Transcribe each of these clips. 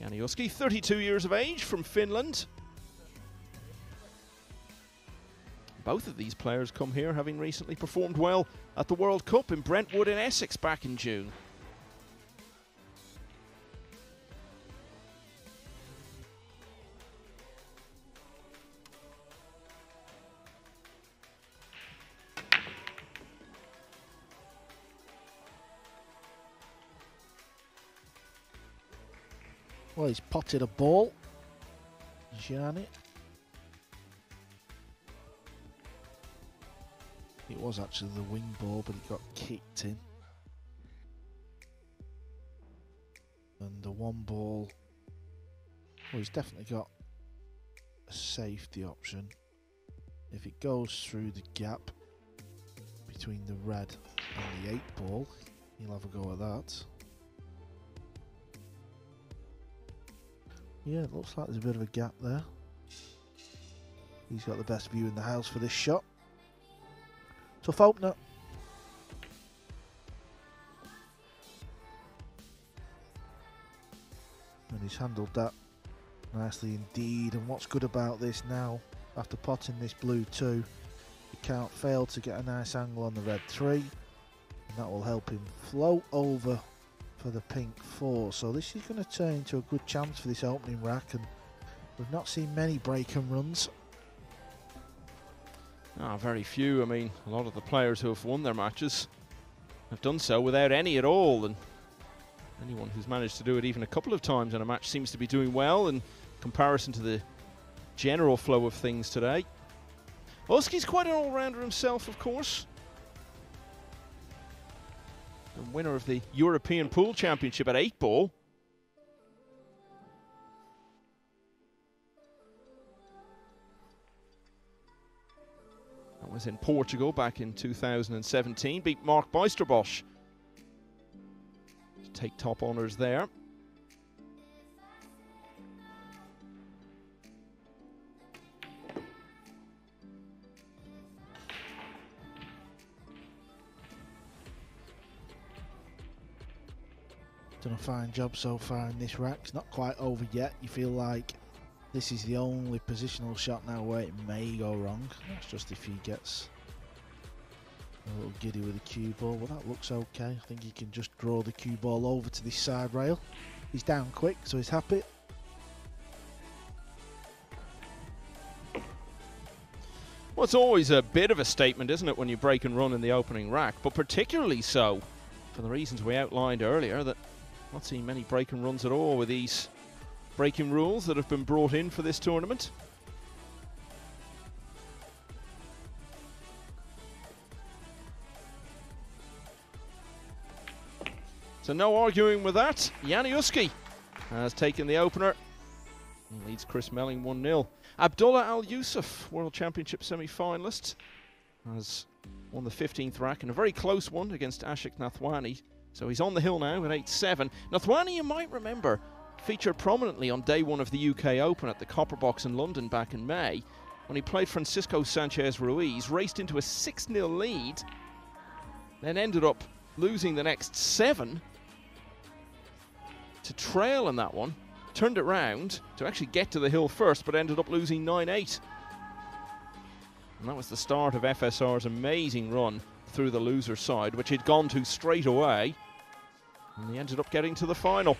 Jani Uski, 32 years of age, from Finland. Both of these players come here having recently performed well at the World Cup in Brentwood in Essex back in June. Well, he's potted a ball. Jani. It was actually the wing ball, but it got kicked in. And the one ball, well, he's definitely got a safety option. If it goes through the gap between the red and the 8 ball, he'll have a go at that. Yeah, it looks like there's a bit of a gap there. He's got the best view in the house for this shot. Tough opener. And he's handled that nicely indeed. And what's good about this now, after potting this blue 2, he can't fail to get a nice angle on the red 3. And that will help him float over for the pink 4. So this is going to turn into a good chance for this opening rack. And we've not seen many break and runs. Very few. I mean, a lot of the players who have won their matches have done so without any at all, and anyone who's managed to do it even a couple of times in a match seems to be doing well in comparison to the general flow of things today. Uski's quite an all-rounder himself, of course. The winner of the European Pool Championship at 8 ball. Was in Portugal back in 2017, beat Mark Bijsterbosch to take top honours there. Done a fine job so far in this rack. It's not quite over yet. You feel like this is the only positional shot now where it may go wrong. That's just if he gets a little giddy with the cue ball. Well, that looks okay. I think he can just draw the cue ball over to this side rail. He's down quick, so he's happy. Well, it's always a bit of a statement, isn't it, when you break and run in the opening rack, but particularly so for the reasons we outlined earlier, that not seeing many break and runs at all with these breaking rules that have been brought in for this tournament. So no arguing with that. Jani Uski has taken the opener and leads Chris Melling 1-0. Abdullah Al Yusuf, World Championship semi-finalist, has won the 15th rack in a very close one against Ashik Nathwani. So he's on the hill now at 8-7. Nathwani, you might remember, featured prominently on day 1 of the UK Open at the Copper Box in London back in May, when he played Francisco Sanchez Ruiz, raced into a 6-0 lead, then ended up losing the next 7 to trail in that one, turned it round to actually get to the hill first, but ended up losing 9-8. And that was the start of FSR's amazing run through the loser side, which he'd gone to straight away, and he ended up getting to the final.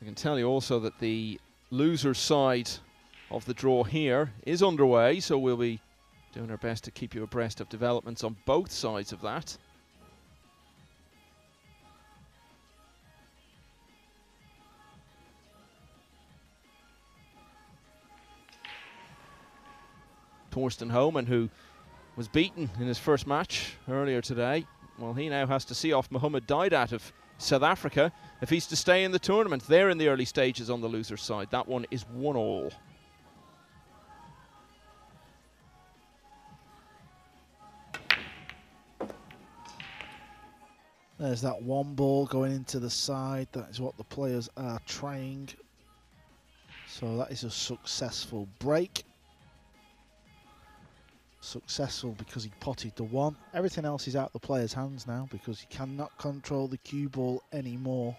I can tell you also that the loser side of the draw here is underway, so we'll be doing our best to keep you abreast of developments on both sides of that. Torsten Homan, who was beaten in his first match earlier today, well, he now has to see off Mohammed Didat of South Africa if he's to stay in the tournament. They're in the early stages on the loser side. That one is 1-all. There's that one ball going into the side. That is what the players are trying. So that is a successful break. Successful because he potted the one. Everything else is out the player's hands now because he cannot control the cue ball anymore.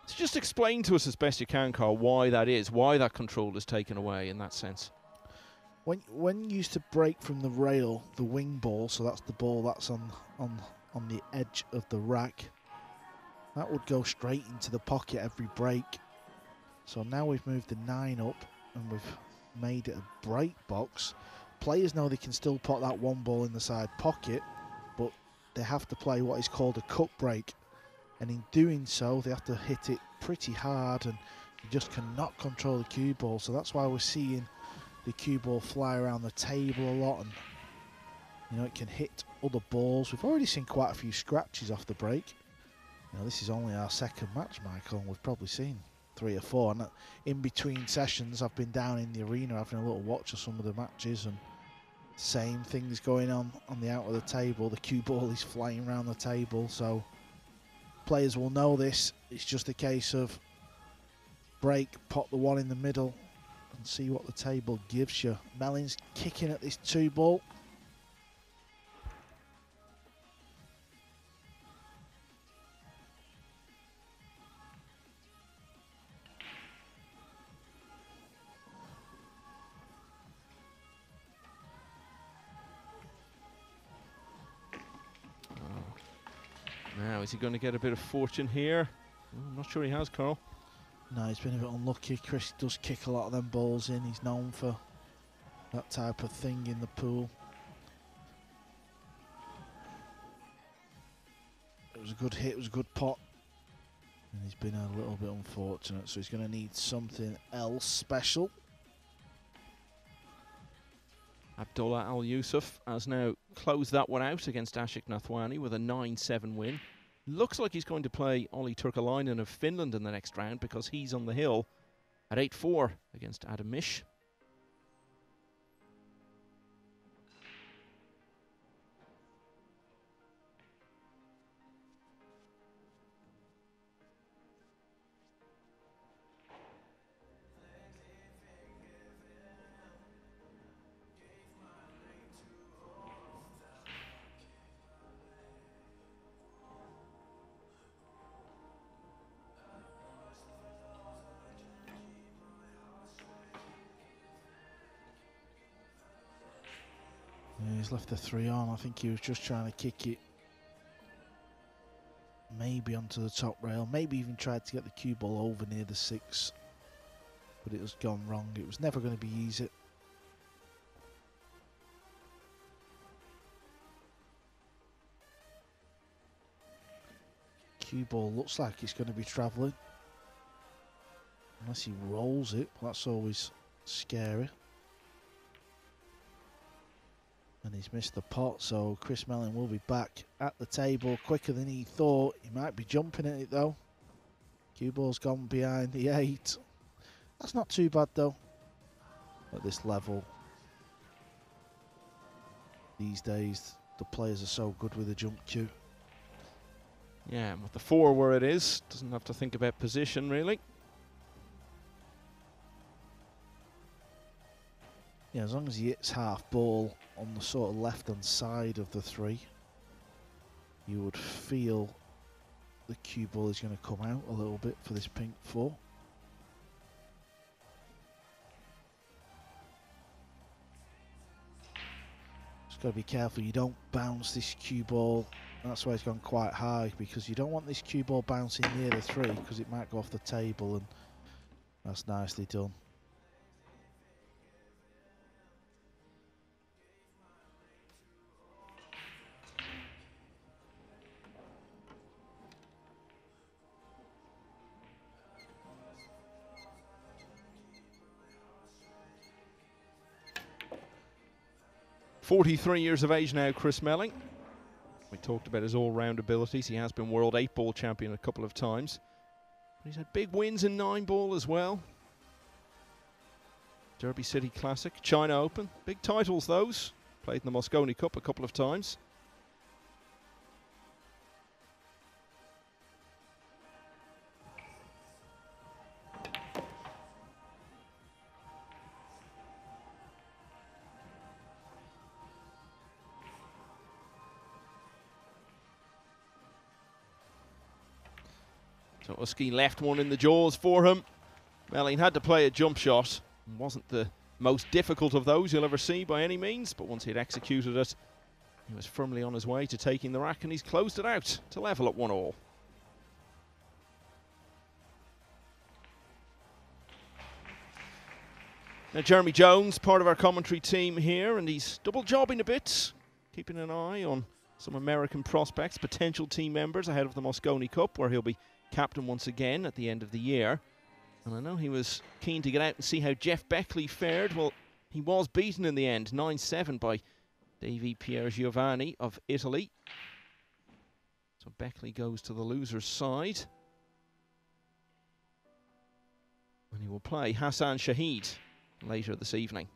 So just explain to us as best you can, Carl, why that is, why that control is taken away in that sense. When you used to break from the rail, the wing ball, so that's the ball that's on the edge of the rack, that would go straight into the pocket every break. So now we've moved the 9 up and we've made it a break box. Players know they can still pot that one ball in the side pocket, but they have to play what is called a cut break. And in doing so, they have to hit it pretty hard and you just cannot control the cue ball. So that's why we're seeing the cue ball fly around the table a lot, and you know, it can hit other balls. We've already seen quite a few scratches off the break. You know, this is only our second match, Michael, and we've probably seen 3 or 4. And in between sessions, I've been down in the arena having a little watch of some of the matches, and same things going on the out of the table. The cue ball is flying around the table, so players will know this. It's just a case of break, pot the one in the middle, and see what the table gives you. Melling's kicking at this 2 ball. Now, is he going to get a bit of fortune here? I'm not sure he has, Carl. No, he's been a bit unlucky. Chris does kick a lot of them balls in. He's known for that type of thing in the pool. It was a good hit, it was a good pot. And he's been a little bit unfortunate, so he's going to need something else special. Abdullah Al Yusuf has now closed that one out against Ashik Nathwani with a 9-7 win. Looks like he's going to play Olli Turkalainen of Finland in the next round because he's on the hill at 8-4 against Adam Mish. Yeah, he's left the 3 on. I think he was just trying to kick it maybe onto the top rail, maybe even tried to get the cue ball over near the 6, but it has gone wrong. It was never going to be easy. Cue ball looks like it's going to be travelling, unless he rolls it. That's always scary. And he's missed the pot, so Chris Melling will be back at the table quicker than he thought. He might be jumping at it though. Cue ball's gone behind the 8. That's not too bad though at this level. These days the players are so good with the jump cue. Yeah, and with the 4 where it is, doesn't have to think about position really. Yeah, as long as he hits half ball on the sort of left-hand side of the 3, you would feel the cue ball is going to come out a little bit for this pink 4. Just got to be careful you don't bounce this cue ball. That's why it's gone quite high, because you don't want this cue ball bouncing near the 3 because it might go off the table, and that's nicely done. .43 years of age now, Chris Melling. We talked about his all-round abilities. He has been World 8-ball champion a couple of times. But he's had big wins in 9-ball as well. Derby City Classic, China Open. Big titles, those. Played in the Mosconi Cup a couple of times. So Uski left one in the jaws for him. Melling had to play a jump shot. It wasn't the most difficult of those you'll ever see by any means, but once he'd executed it, he was firmly on his way to taking the rack, and he's closed it out to level at 1-all. Now Jeremy Jones, part of our commentary team here, and he's double jobbing a bit, keeping an eye on some American prospects, potential team members ahead of the Mosconi Cup, where he'll be captain once again at the end of the year. And I know he was keen to get out and see how Jeff Beckley fared. Well, he was beaten in the end, 9-7 by Davy Pier Giovanni of Italy. So Beckley goes to the loser's side. And he will play Hassan Shahid later this evening.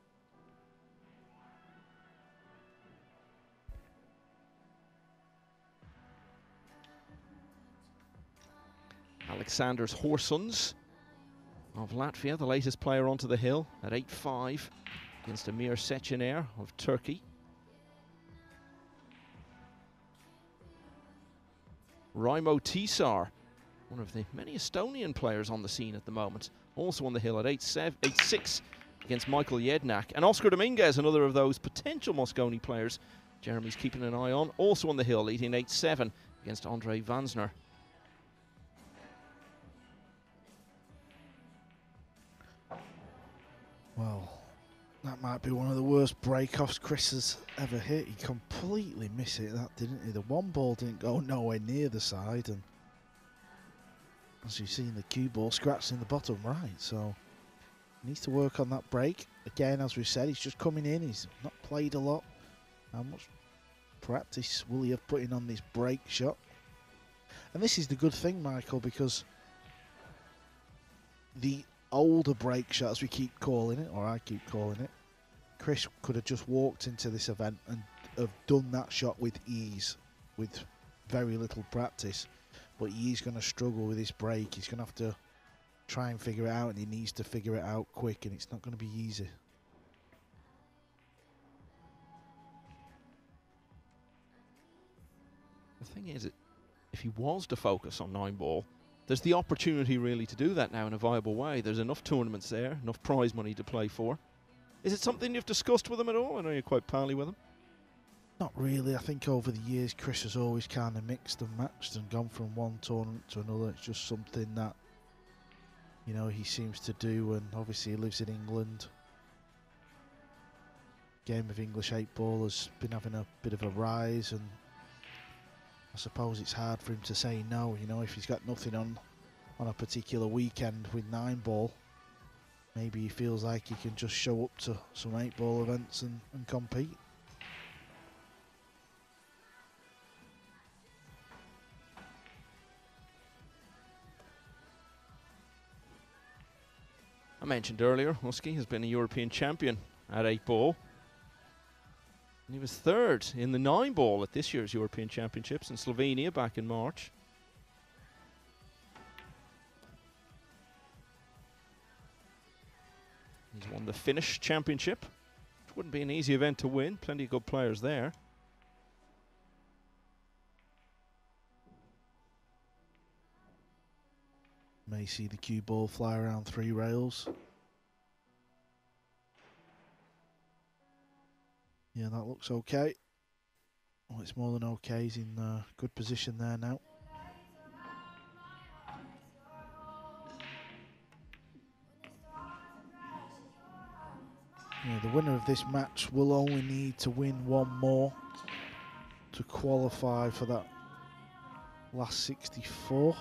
Alexander's Horsons of Latvia, the latest player onto the hill at 8-5 against Emir Seciner of Turkey. Raimo Tisar, one of the many Estonian players on the scene at the moment, also on the hill at 8-6 against Michael Jednak. And Oscar Dominguez, another of those potential Mosconi players Jeremy's keeping an eye on, also on the hill, leading 8-7 against Andre Vansner. Well, that might be one of the worst break-offs Chris has ever hit. He completely missed it, that, didn't he? The one ball didn't go nowhere near the side, and as you've seen, the cue ball scratched in the bottom right, so he needs to work on that break. Again, as we said, he's just coming in, he's not played a lot. How much practice will he have put in on this break shot? And this is the good thing, Michael, because the older break shot, as we keep calling it, or I keep calling it, Chris could have just walked into this event and have done that shot with ease, with very little practice. But he's going to struggle with this break. He's going to have to try and figure it out, and he needs to figure it out quick, and it's not going to be easy. The thing is, if he was to focus on 9-ball, there's the opportunity really to do that now in a viable way. There's enough tournaments there, enough prize money to play for. Is it something you've discussed with him at all? I know you're quite pally with him. Not really. I think over the years Chris has always kind of mixed and matched and gone from one tournament to another. It's just something that, you know, he seems to do, and obviously he lives in England. Game of English 8-ball has been having a bit of a rise, and I suppose it's hard for him to say no, you know, if he's got nothing on a particular weekend with 9-ball. Maybe he feels like he can just show up to some 8-ball events and compete. I mentioned earlier, Uski has been a European champion at 8-ball. And he was third in the 9-ball at this year's European Championships in Slovenia back in March. He's won the Finnish Championship, which wouldn't be an easy event to win. Plenty of good players there. May see the cue ball fly around 3 rails. Yeah, that looks okay. Oh, it's more than okay. He's in good position there now. Yeah, the winner of this match will only need to win one more to qualify for that last 64.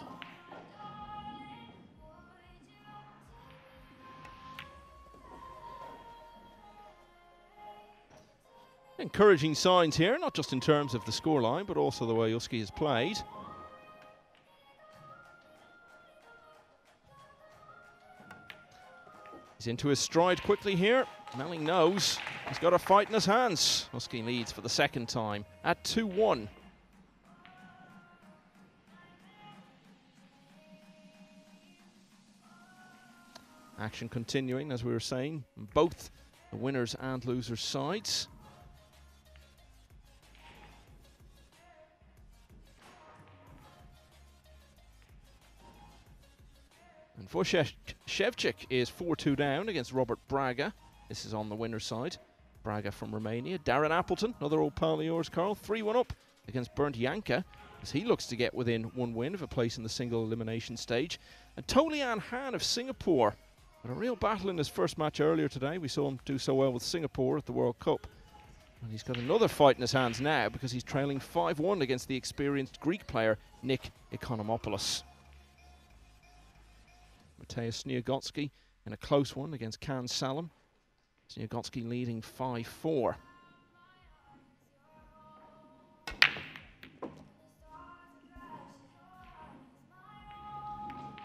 Encouraging signs here, not just in terms of the scoreline, but also the way Uski has played. He's into his stride quickly here. Melling knows he's got a fight in his hands. Uski leads for the second time at 2-1. Action continuing, as we were saying, on both the winners and losers sides. And Vucešević is 4-2 down against Robert Braga. This is on the winner's side. Braga from Romania. Darren Appleton, another old pal of yours, Carl, 3-1 up against Bernd Janka, as he looks to get within one win of a place in the single elimination stage. And Tolian Han of Singapore had a real battle in his first match earlier today. We saw him do so well with Singapore at the World Cup. And he's got another fight in his hands now because he's trailing 5-1 against the experienced Greek player Nick Economopoulos. Mateusz Sniagotsky in a close one against Can Salam. Sniagotsky leading 5-4.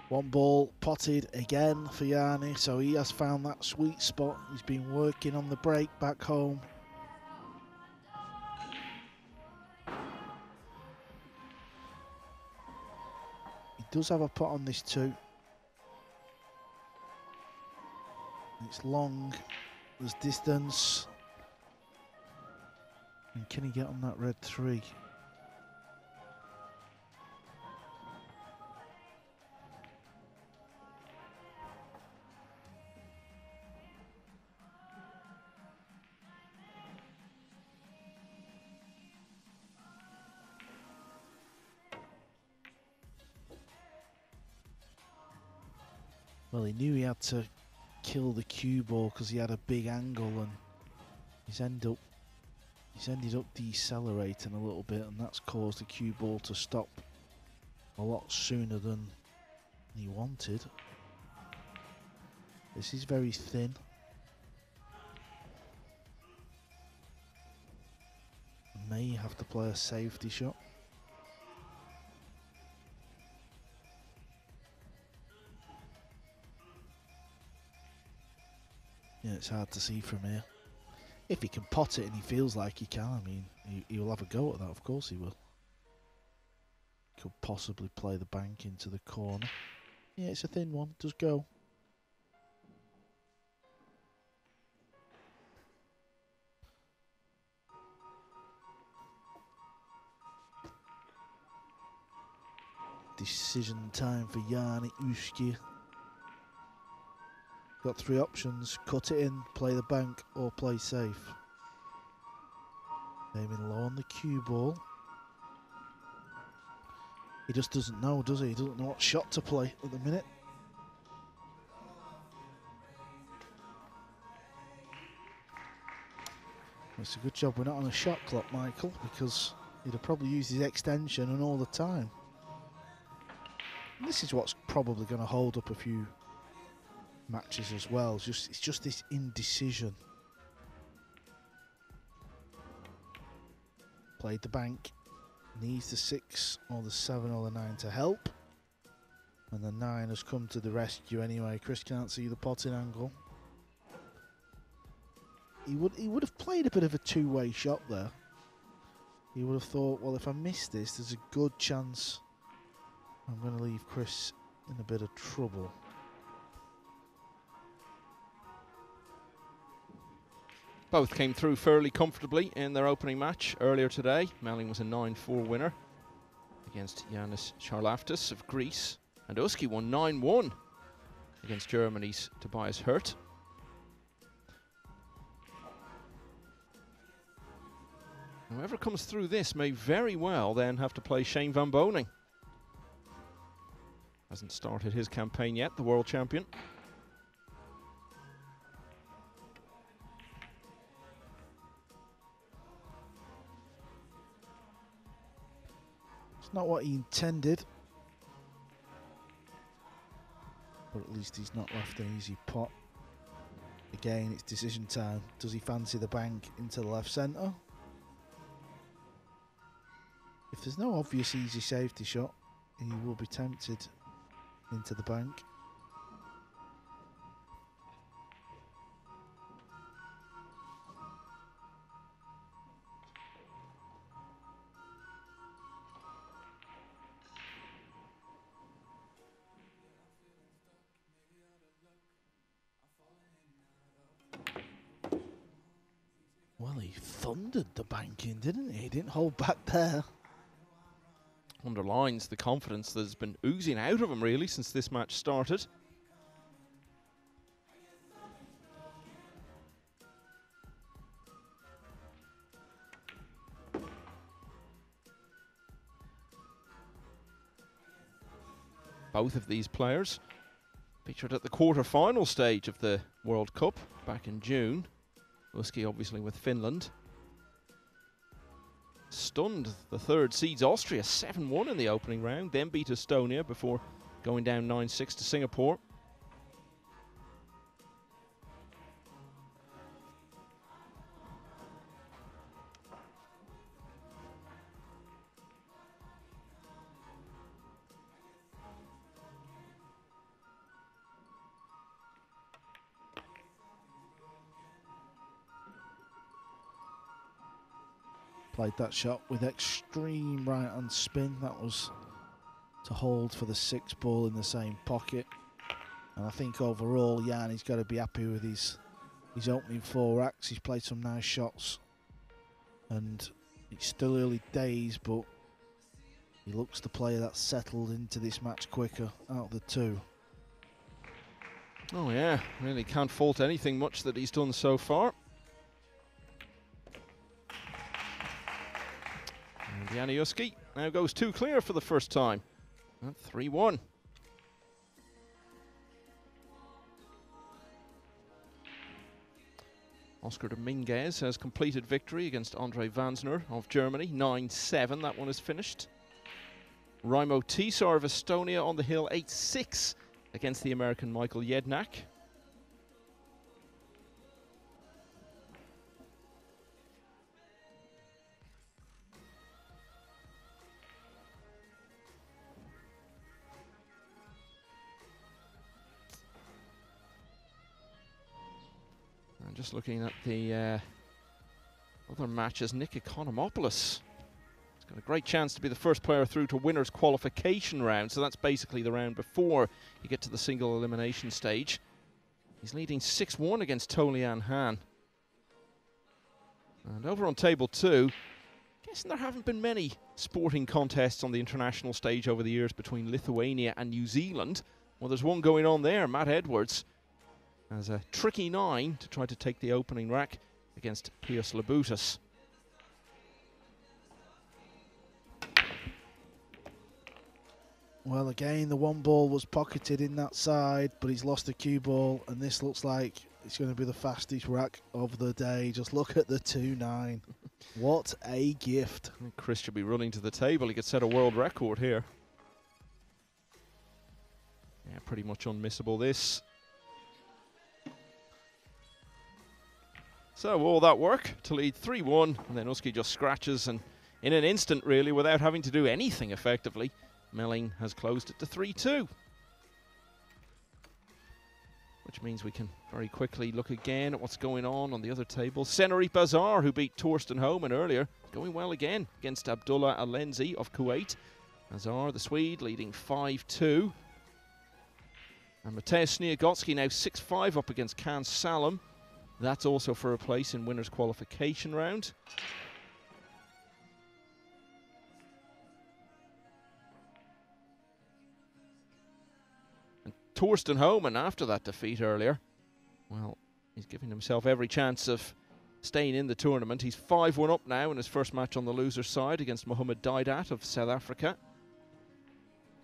One ball potted again for Jani, so he has found that sweet spot. He's been working on the break back home. He does have a pot on this too. It's long, there's distance. And can he get on that red 3? Well, he knew he had to kill the cue ball because he had a big angle, and he's ended up decelerating a little bit, and that's caused the cue ball to stop a lot sooner than he wanted. This is very thin. May have to play a safety shot. Yeah, it's hard to see from here. If he can pot it and he feels like he can, I mean, he'll have a go at that, of course he will. Could possibly play the bank into the corner. Yeah, it's a thin one, it does go. Decision time for Jani Uski. Got 3 options: cut it in, play the bank, or play safe. Aiming low on the cue ball. He just doesn't know, does he? He doesn't know what shot to play at the minute. It's a good job we're not on a shot clock, Michael, because he'd have probably used his extension and all the time. And this is what's probably going to hold up a few matches as well. It's just this indecision. Played the bank, needs the 6 or the 7 or the 9 to help, and the 9 has come to the rescue anyway. Chris can't see the potting angle. He would have played a bit of a two-way shot there. He would have thought, well, if I miss this, there's a good chance I'm going to leave Chris in a bit of trouble. Both came through fairly comfortably in their opening match earlier today. Melling was a 9-4 winner against Yanis Charlaftis of Greece, and Uski won 9-1 against Germany's Tobias Hurt. Whoever comes through this may very well then have to play Shane Van Boning. Hasn't started his campaign yet, the world champion. Not what he intended, but at least he's not left an easy pot. Again, it's decision time. Does he fancy the bank into the left centre? If there's no obvious easy safety shot, he will be tempted into the bank. Well, he thundered the bank in, didn't he? He didn't hold back there. Underlines the confidence that's been oozing out of him, really, since this match started. both of these players. Featured at the quarter-final stage of the World Cup back in June. Uski obviously with Finland. Stunned the third seeds Austria 7-1 in the opening round, then beat Estonia before going down 9-6 to Singapore. Played that shot with extreme right-hand spin. That was to hold for the 6 ball in the same pocket. And I think overall, Jani's got to be happy with his opening 4 acts. He's played some nice shots. And it's still early days, but he looks the player that's settled into this match quicker out of the 2. Oh yeah, really can't fault anything much that he's done so far. And Jani Uski now goes 2 clear for the first time at 3-1. Oscar Dominguez has completed victory against Andre Vansner of Germany, 9-7. That one is finished. Raimo Tisar of Estonia on the hill, 8-6 against the American Michael Jednak. And just looking at the other matches, Nick Economopoulos has got a great chance to be the first player through to winners qualification round, so that's basically the round before you get to the single elimination stage. He's leading 6-1 against Tolian Han. And over on table 2, guessing there haven't been many sporting contests on the international stage over the years between Lithuania and New Zealand. Well, there's one going on there. Matt Edwards has a tricky 9 to try to take the opening rack against Pius Labutas. Well, again, the 1 ball was pocketed in that side, but he's lost the cue ball, and this looks like it's going to be the fastest rack of the day. Just look at the 2-9. What a gift. Chris should be running to the table. He could set a world record here. Yeah, pretty much unmissable this. So all that work to lead 3-1, and then Uski just scratches, and in an instant really, without having to do anything effectively, Melling has closed it to 3-2. Which means we can very quickly look again at what's going on the other table. Senarit Bazar, who beat Torsten Homan earlier, going well again against Abdullah Alenzi of Kuwait. Bazar, the Swede, leading 5-2. And Mateusz Sniegocki now 6-5 up against Can Salam. That's also for a place in winners qualification round. And Torsten Homan, after that defeat earlier, well, he's giving himself every chance of staying in the tournament. He's 5-1 up now in his first match on the loser's side against Mohamed Didat of South Africa.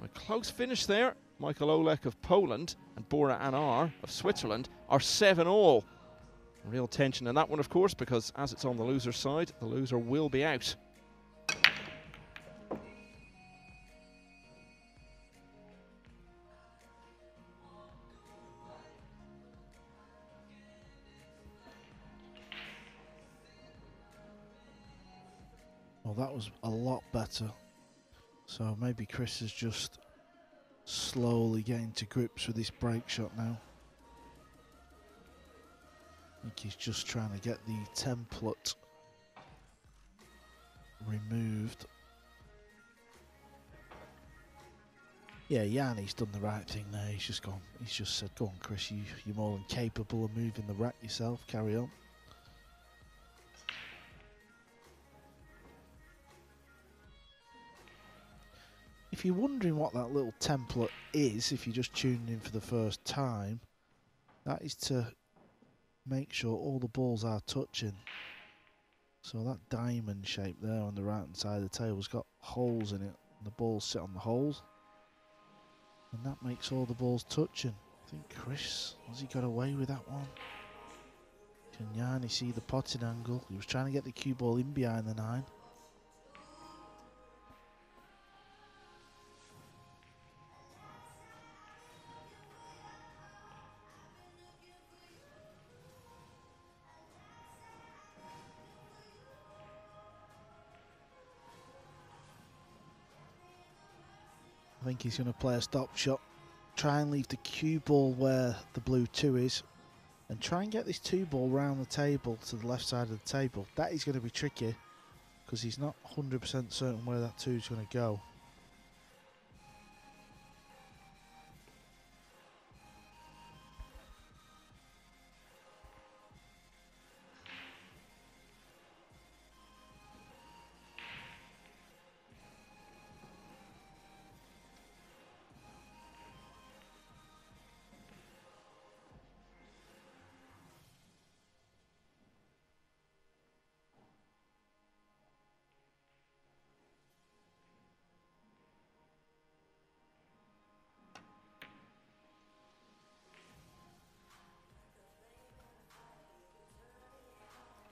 A close finish there. Michael Olek of Poland and Bora Anar of Switzerland are 7-all. Real tension in that one, of course, because as it's on the loser's side, the loser will be out. Well, that was a lot better. So maybe Chris is just slowly getting to grips with this break shot now. I think he's just trying to get the template removed. Yeah, Jani's done the right thing there. He's just said, go on, Chris, you're more than capable of moving the rack yourself. Carry on. If you're wondering what that little template is, if you're just tuning in for the first time, that is to make sure all the balls are touching. So that diamond shape there on the right hand side of the table's got holes in it, and the balls sit on the holes. And that makes all the balls touching. I think Chris, has he got away with that one? Can Jani see the potting angle? He was trying to get the cue ball in behind the 9. I think he's going to play a stop shot, try and leave the cue ball where the blue 2 is, and try and get this 2 ball round the table to the left side of the table. That is going to be tricky because he's not 100% certain where that 2 is going to go.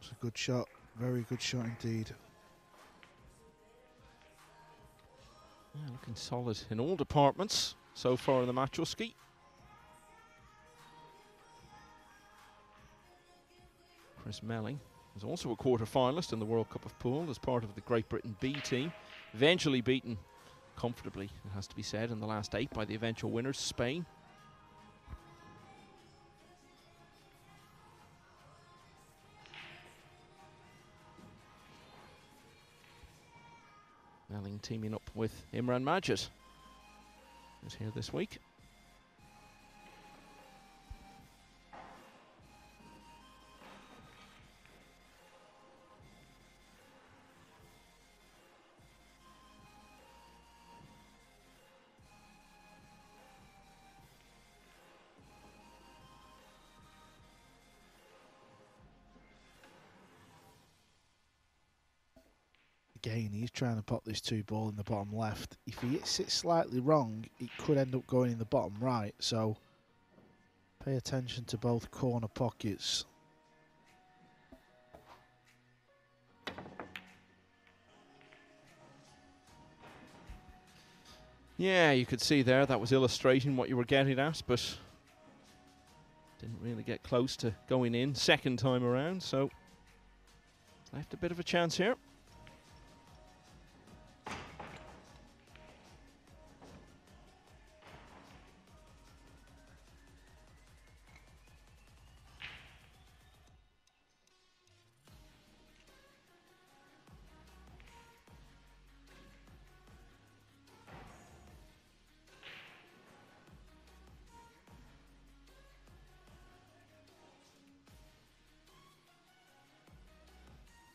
It's a good shot, very good shot indeed. Yeah, looking solid in all departments so far in the match, Uski. Chris Melling was also a quarter-finalist in the World Cup of Pool as part of the Great Britain B team. Eventually beaten comfortably, it has to be said, in the last 8 by the eventual winners, Spain. Melling teaming up with Imran Majid, who's here this week. Again, he's trying to pop this 2 ball in the bottom left. If he hits it slightly wrong, it could end up going in the bottom right. So pay attention to both corner pockets. Yeah, you could see there that was illustrating what you were getting at, but didn't really get close to going in second time around, so left a bit of a chance here.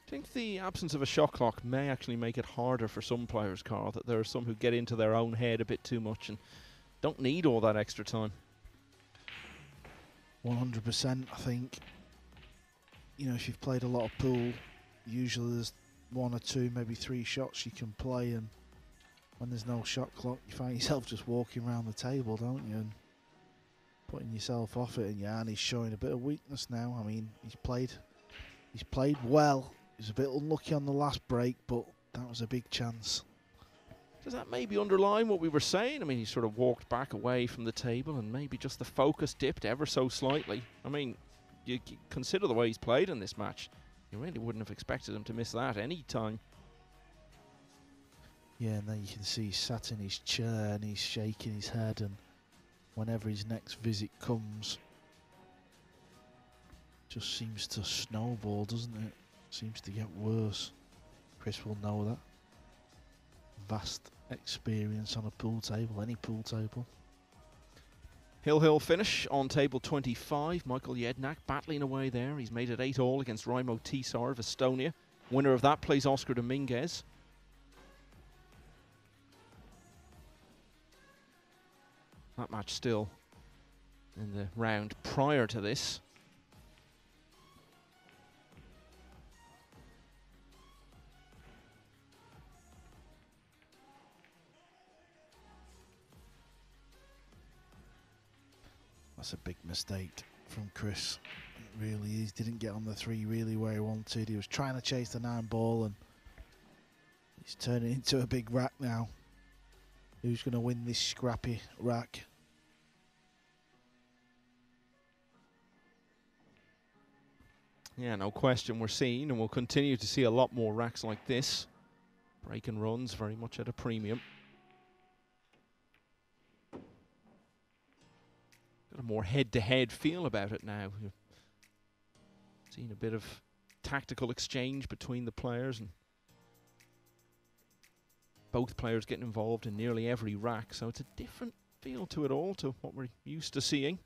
I think the absence of a shot clock may actually make it harder for some players, Carl, that there are some who get into their own head a bit too much and don't need all that extra time. 100%, I think. You know, if you've played a lot of pool, usually there's 1 or 2, maybe 3 shots you can play, and when there's no shot clock, you find yourself just walking around the table, don't you, and putting yourself off it. And Jani's showing a bit of weakness now. I mean, he's played well. He was a bit unlucky on the last break, but that was a big chance. Does that maybe underline what we were saying? I mean, he sort of walked back away from the table and maybe just the focus dipped ever so slightly. I mean, you consider the way he's played in this match. You really wouldn't have expected him to miss that any time. Yeah, and then you can see he's sat in his chair and he's shaking his head, and whenever his next visit comes, just seems to snowball, doesn't it? Seems to get worse. Chris will know that. Vast experience on a pool table, any pool table. Hill finish on table 25. Michael Jednak battling away there. He's made it 8-all against Raimo Tisar of Estonia. Winner of that plays Oscar Dominguez. That match still in the round prior to this. That's a big mistake from Chris. It really is. Didn't get on the 3 really where he wanted. He was trying to chase the 9 ball and he's turning into a big rack now. Who's going to win this scrappy rack? Yeah, no question we're seeing, and we'll continue to see a lot more racks like this. Break and runs very much at a premium. Got a more head-to-head feel about it now. You're seeing a bit of tactical exchange between the players, and both players getting involved in nearly every rack, so it's a different feel to it all to what we're used to seeing.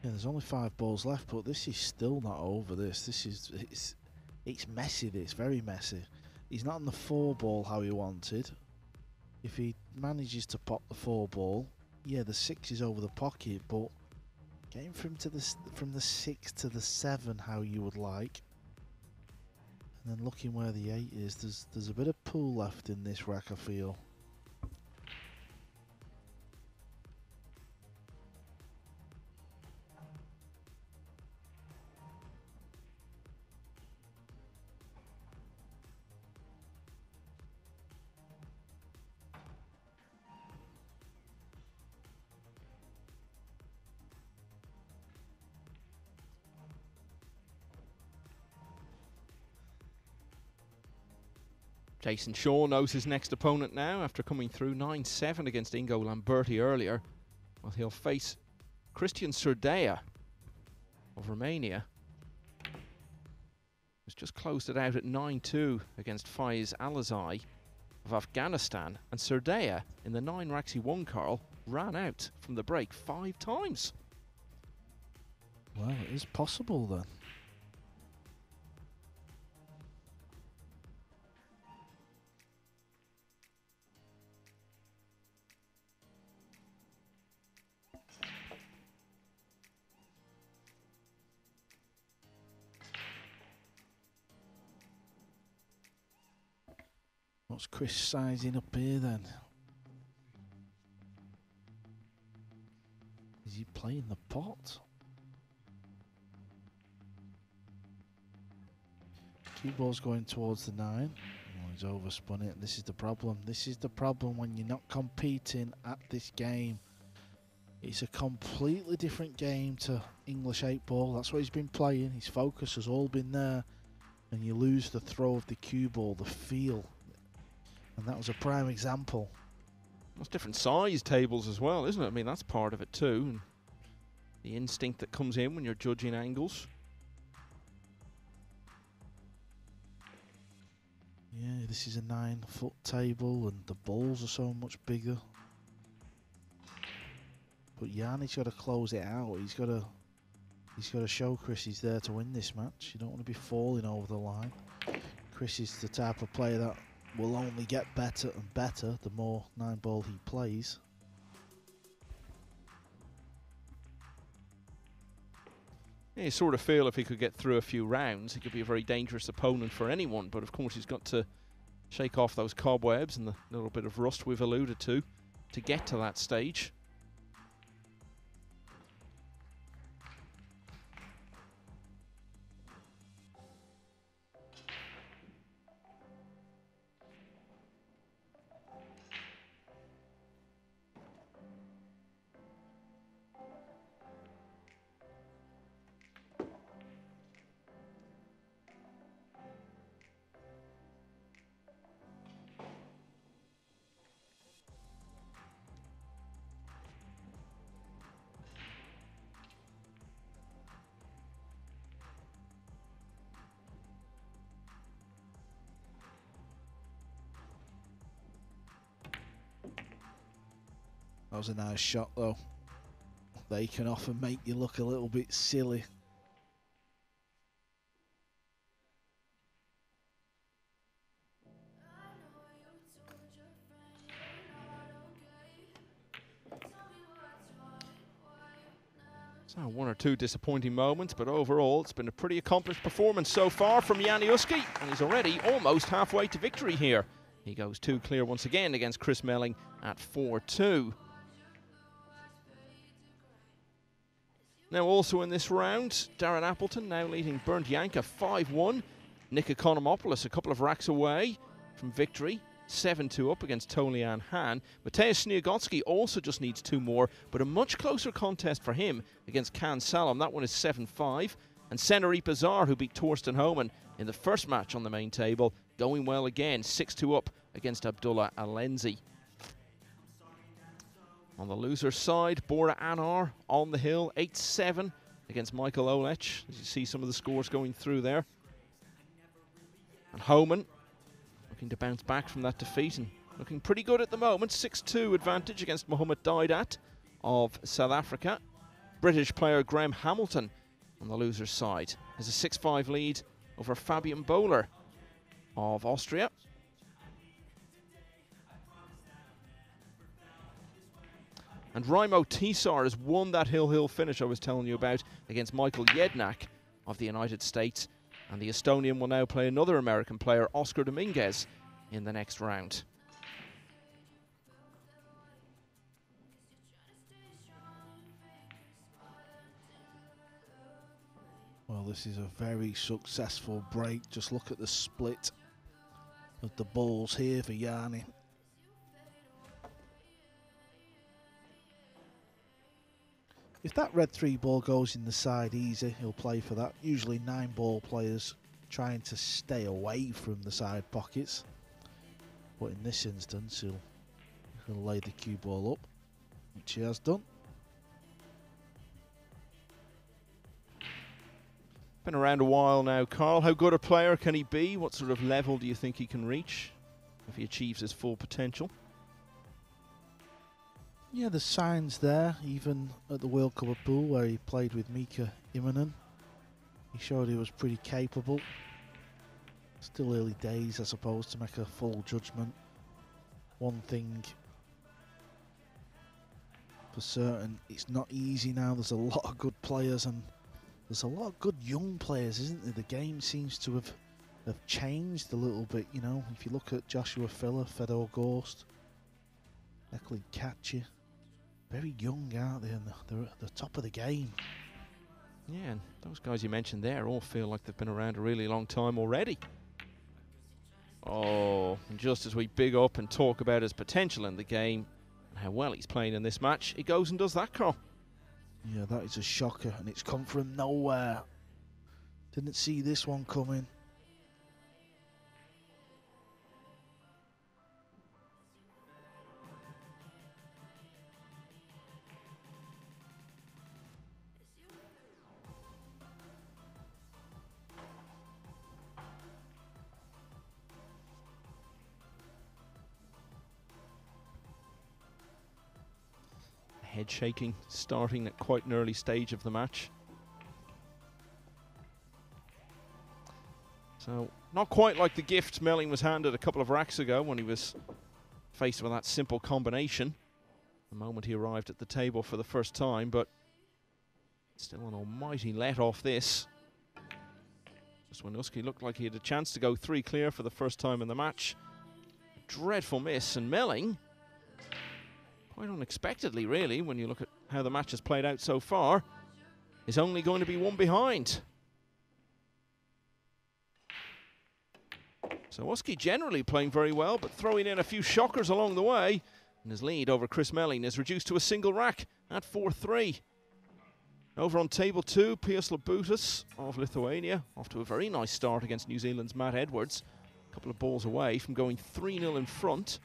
Yeah, there's only 5 balls left, but this is still not over. It's messy. This very messy. He's not on the 4 ball how he wanted. If he manages to pop the 4 ball, yeah, the 6 is over the pocket, but getting from the 6 to the 7 how you would like, and then looking where the 8 is, there's a bit of pool left in this rack, I feel. Jason Shaw knows his next opponent now after coming through 9-7 against Ingo Lamberti earlier. Well, he'll face Christian Surdea of Romania, who's just closed it out at 9-2 against Faiz Alizai of Afghanistan. And Surdea, in the 9 racks he won, Carl, ran out from the break 5 times. Well, it is possible then. What's Chris sizing up here then? Is he playing the pot? Cue ball's going towards the 9. Oh, he's overspun it. This is the problem. This is the problem when you're not competing at this game. It's a completely different game to English 8 ball. That's what he's been playing. His focus has all been there. And you lose the throw of the cue ball, the feel. And that was a prime example. There's different size tables as well, isn't it? I mean, that's part of it too. And the instinct that comes in when you're judging angles. Yeah, this is a 9-foot table and the balls are so much bigger. But Jani's got to close it out. He's got to show Chris he's there to win this match. You don't want to be falling over the line. Chris is the type of player that will only get better and better the more 9-ball he plays. Yeah, you sort of feel if he could get through a few rounds, he could be a very dangerous opponent for anyone. But of course, he's got to shake off those cobwebs and the little bit of rust we've alluded to get to that stage. That was a nice shot though. They can often make you look a little bit silly. So 1 or 2 disappointing moments, but overall it's been a pretty accomplished performance so far from Jani Uski, and he's already almost halfway to victory here. He goes 2 clear once again against Chris Melling at 4-2. Now also in this round, Darren Appleton now leading Bernd Janka 5-1. Nick Economopoulos a couple of racks away from victory. 7-2 up against Tolian Han. Mateusz Sniegocki also just needs 2 more, but a much closer contest for him against Can Salom. That one is 7-5. And Seneri Bazar, who beat Torsten Homan in the first match on the main table, going well again, 6-2 up against Abdullah Alenzi. On the loser side, Bora Anar on the hill, 8-7 against Michael Olech. As you see some of the scores going through there. And Homan looking to bounce back from that defeat and looking pretty good at the moment. 6-2 advantage against Mohamed Didat of South Africa. British player Graham Hamilton on the loser's side has a 6-5 lead over Fabian Bowler of Austria. And Raimo Tisar has won that hill finish I was telling you about against Michael Jednak of the United States. And the Estonian will now play another American player, Oscar Dominguez, in the next round. Well, this is a very successful break. Just look at the split of the balls here for Jani. If that red 3 ball goes in the side easy, he'll play for that. Usually 9 ball players trying to stay away from the side pockets. But in this instance, he'll lay the cue ball up, which he has done. Been around a while now, Carl. How good a player can he be? What sort of level do you think he can reach if he achieves his full potential? Yeah, the signs there, even at the World Cup of Pool where he played with Mika Immonen. He showed he was pretty capable. Still early days, I suppose, to make a full judgment. One thing for certain, it's not easy now. There's a lot of good players and there's a lot of good young players, isn't there? The game seems to have changed a little bit, you know. If you look at Joshua Filler, Fedor Gorst, Eklund Katcher, very young, aren't they? And they're at the top of the game. Yeah, and those guys you mentioned there all feel like they've been around a really long time already. Oh, and just as we big up and talk about his potential in the game and how well he's playing in this match, he goes and does that, Carl. Yeah, that is a shocker, and it's come from nowhere. Didn't see this one coming. Head shaking, starting at quite an early stage of the match. So, not quite like the gift Melling was handed a couple of racks ago when he was faced with that simple combination the moment he arrived at the table for the first time, but still an almighty let off this. Just when Uski looked like he had a chance to go 3 clear for the first time in the match. Dreadful miss, and Melling, quite unexpectedly really, when you look at how the match has played out so far, is only going to be 1 behind. So Uski generally playing very well, but throwing in a few shockers along the way, and his lead over Chris Melling is reduced to a single rack at 4-3. Over on table 2, Pius Labutis of Lithuania, off to a very nice start against New Zealand's Matt Edwards. A couple of balls away from going 3-0 in front.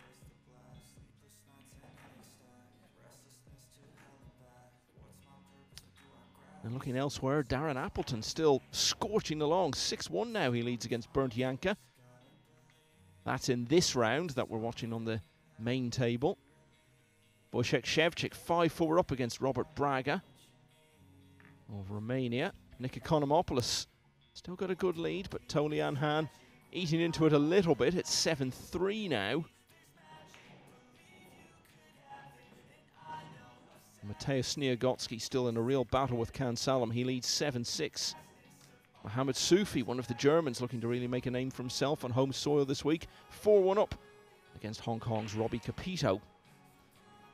And looking elsewhere, Darren Appleton still scorching along. 6-1 now he leads against Bernd Janka. That's in this round that we're watching on the main table. Wojciech Shevchik 5-4 up against Robert Braga of Romania. Nick Economopoulos still got a good lead, but Tolian Han eating into it a little bit. It's 7-3 now. Mateusz Sniegocki still in a real battle with Can Salom. He leads 7-6. Mohamed Soufi, one of the Germans, looking to really make a name for himself on home soil this week. 4-1 up against Hong Kong's Robbie Capito.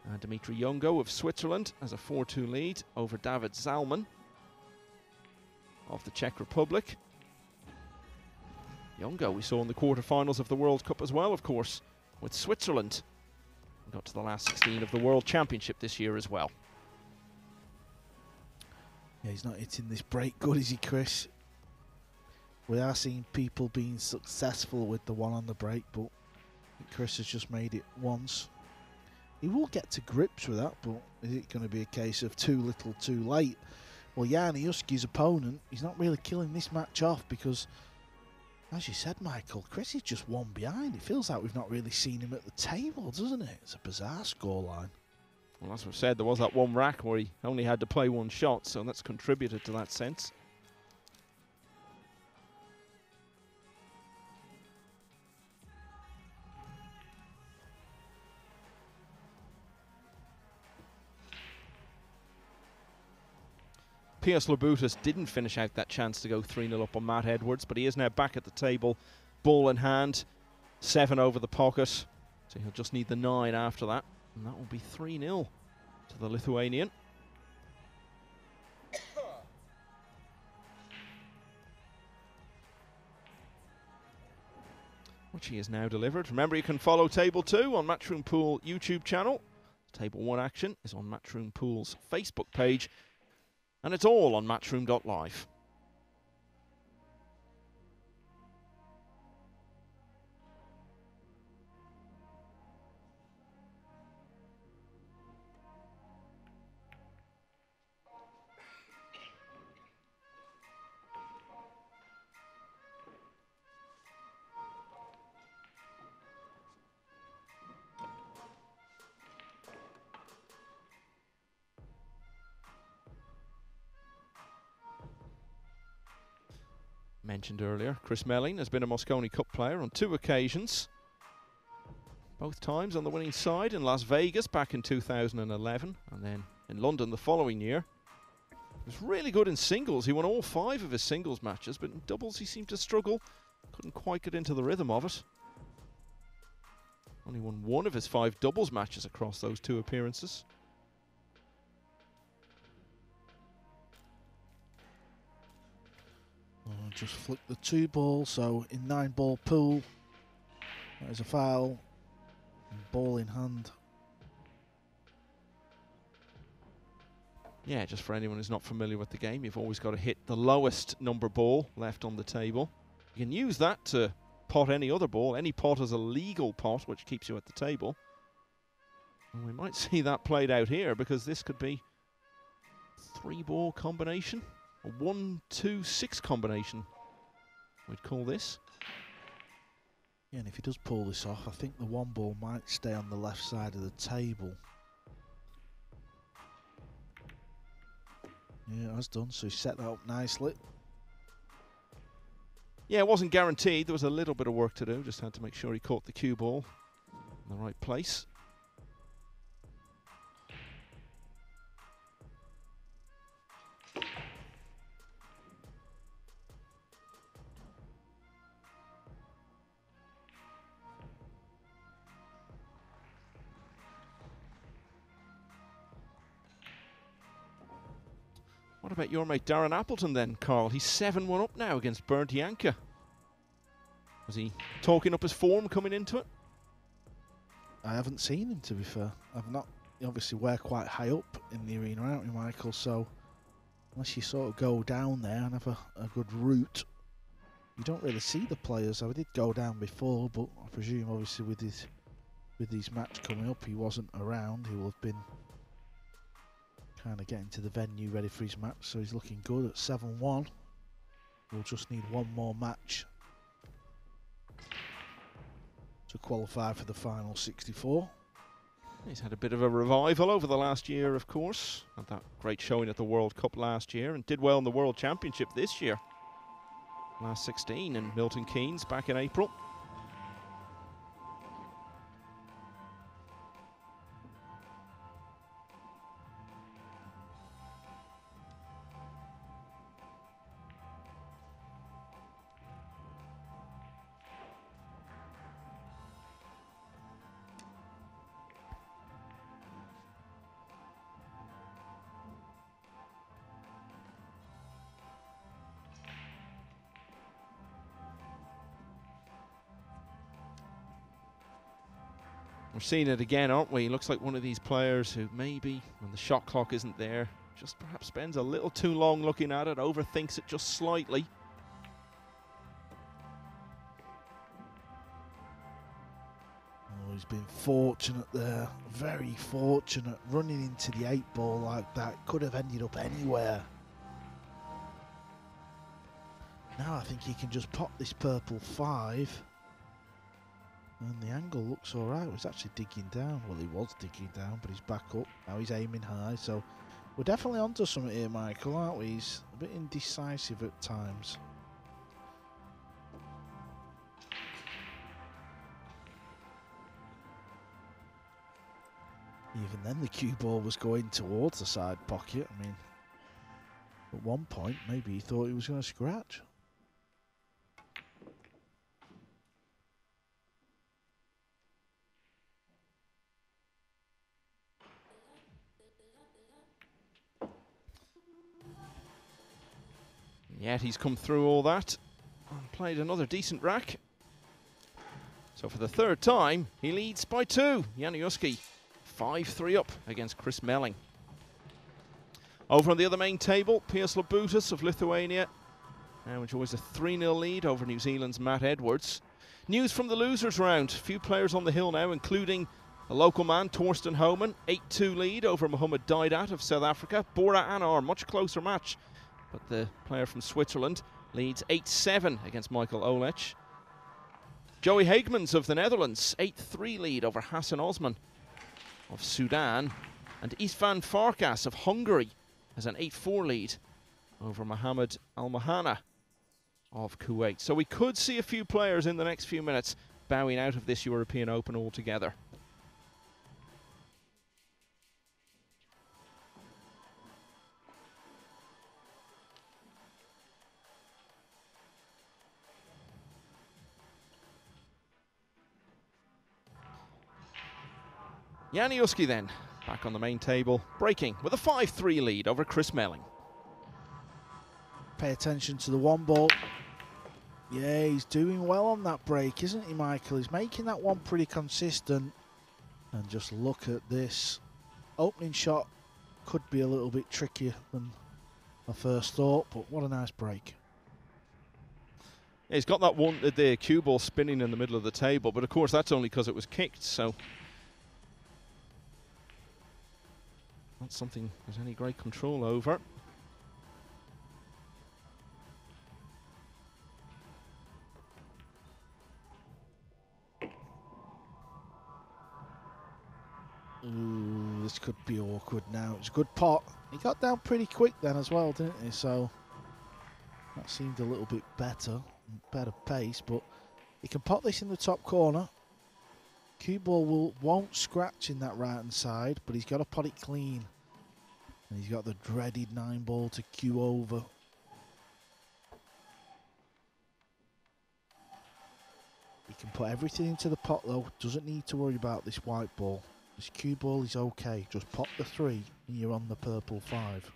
And Dimitri Yongo of Switzerland has a 4-2 lead over David Zalman. of the Czech Republic. Jongo we saw in the quarterfinals of the World Cup as well, of course, with Switzerland. We got to the last 16 of the World Championship this year as well. Yeah, he's not hitting this break good, is he, Chris? We are seeing people being successful with the one on the break, but Chris has just made it once. He will get to grips with that, but is it going to be a case of too little too late? Well, Jani Uski's opponent, he's not really killing this match off because, as you said, Michael, Chris is just one behind. It feels like we've not really seen him at the table, doesn't it? It's a bizarre scoreline. Well, as we've said, there was that one rack where he only had to play one shot, so that's contributed to that sense. Piers Labutus didn't finish out that chance to go 3-0 up on Matt Edwards, but he is now back at the table, ball in hand, 7 over the pocket, so he'll just need the 9 after that, and that will be 3-0 to the Lithuanian. Which he has now delivered. Remember, you can follow Table 2 on Matchroom Pool YouTube channel. Table 1 action is on Matchroom Pool's Facebook page, and it's all on Matchroom.Live. Mentioned earlier, Chris Melling has been a Mosconi Cup player on 2 occasions. Both times on the winning side in Las Vegas back in 2011 and then in London the following year. He was really good in singles. He won all 5 of his singles matches, but in doubles he seemed to struggle. Couldn't quite get into the rhythm of it. Only won 1 of his 5 doubles matches across those 2 appearances. Just flick the 2 ball, so in 9-ball pool, that is a foul, and ball in hand. Yeah, just for anyone who's not familiar with the game, you've always got to hit the lowest number ball left on the table. You can use that to pot any other ball. Any pot is a legal pot, which keeps you at the table. And we might see that played out here, because this could be a 3-ball combination. A 1-2-6 combination, we'd call this. Yeah, and if he does pull this off, I think the 1 ball might stay on the left side of the table. Yeah, it has done, so he set that up nicely. Yeah, it wasn't guaranteed. There was a little bit of work to do. Just had to make sure he caught the cue ball in the right place. What about your mate Darren Appleton then, Carl? He's 7-1 up now against Bernd Janka. Was he talking up his form coming into it? I haven't seen him, to be fair. I've not. Obviously, we're quite high up in the arena, aren't we, Michael? So, unless you sort of go down there and have a good route, you don't really see the players. I did go down before, but I presume, obviously, with his match coming up, he wasn't around. He will have been kind of getting to the venue ready for his match, so he's looking good at 7-1. We'll just need 1 more match to qualify for the final 64. He's had a bit of a revival over the last year, of course. Had that great showing at the World Cup last year and did well in the World Championship this year. Last 16 in Milton Keynes back in April. We're seeing it again, aren't we? Looks like one of these players who maybe, when the shot clock isn't there, just perhaps spends a little too long looking at it, overthinks it just slightly. Oh, he's been fortunate there, very fortunate. Running into the 8 ball like that, could have ended up anywhere. Now I think he can just pop this purple 5. And the angle looks alright. He's actually digging down. Well, he was digging down, but he's back up. Now he's aiming high. So we're definitely onto something here, Michael, aren't we? He's a bit indecisive at times. Even then, the cue ball was going towards the side pocket. I mean, at one point, maybe he thought he was going to scratch. Yet he's come through all that and played another decent rack. So for the 3rd time, he leads by 2. Jani Uski 5-3 up against Chris Melling. Over on the other main table, Piers Labutis of Lithuania now enjoys a 3-0 lead over New Zealand's Matt Edwards. News from the losers round. Few players on the hill now, including a local man, Torsten Homan, 8-2 lead over Mohamed Didat of South Africa. Bora Anar, much closer match, but the player from Switzerland leads 8-7 against Michael Olech. Joey Hagemans of the Netherlands, 8-3 lead over Hassan Osman of Sudan. And Istvan Farkas of Hungary has an 8-4 lead over Mohamed Al-Mahana of Kuwait. So we could see a few players in the next few minutes bowing out of this European Open altogether. Jani Uski then, back on the main table, breaking with a 5-3 lead over Chris Melling. Pay attention to the 1 ball. Yeah, he's doing well on that break, isn't he, Michael? He's making that one pretty consistent. And just look at this. Opening shot could be a little bit trickier than I first thought, but what a nice break. Yeah, he's got that one, the cue ball spinning in the middle of the table, but of course that's only because it was kicked, so not something there's any great control over. Ooh, this could be awkward now. It's a good pot. He got down pretty quick then as well, didn't he? So that seemed a little bit better pace, but he can pot this in the top corner. Cue ball won't scratch in that right hand side, but he's got to pot it clean. And he's got the dreaded 9 ball to cue over. He can put everything into the pot though, doesn't need to worry about this white ball. This cue ball is okay, just pop the 3 and you're on the purple 5.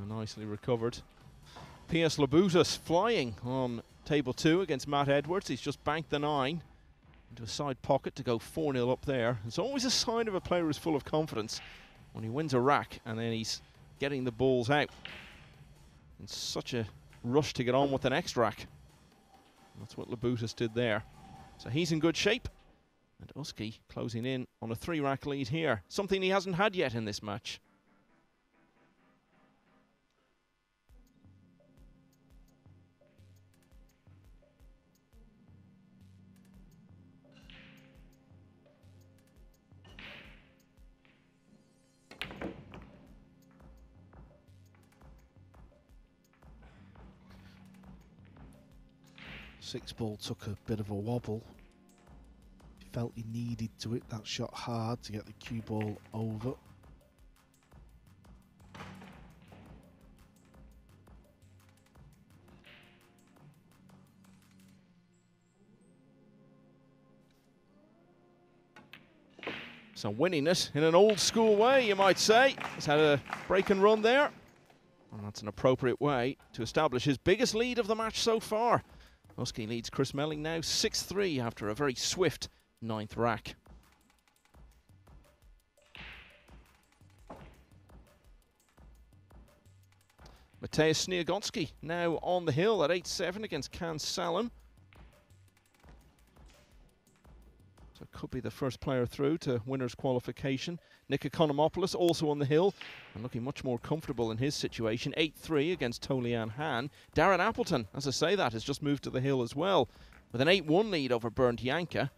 Nicely recovered. Piers Labutis flying on table 2 against Matt Edwards. He's just banked the 9 into a side pocket to go 4-0 up there. It's always a sign of a player who's full of confidence when he wins a rack and then he's getting the balls out. It's such a rush to get on with the next rack. That's what Labutis did there. So he's in good shape. And Uski closing in on a 3-rack lead here. Something he hasn't had yet in this match. Six ball took a bit of a wobble. He felt he needed to hit that shot hard to get the cue ball over. So winning it in an old school way, you might say. He's had a break and run there. And that's an appropriate way to establish his biggest lead of the match so far. Uski leads Chris Melling now 6-3 after a very swift 9th rack. Mateusz Sniagonski now on the hill at 8-7 against Can Salem. So it could be the first player through to winners qualification. Nick Economopoulos also on the hill and looking much more comfortable in his situation. 8-3 against Tolian Han. Darren Appleton, as I say that, has just moved to the hill as well with an 8-1 lead over Bernd Janka.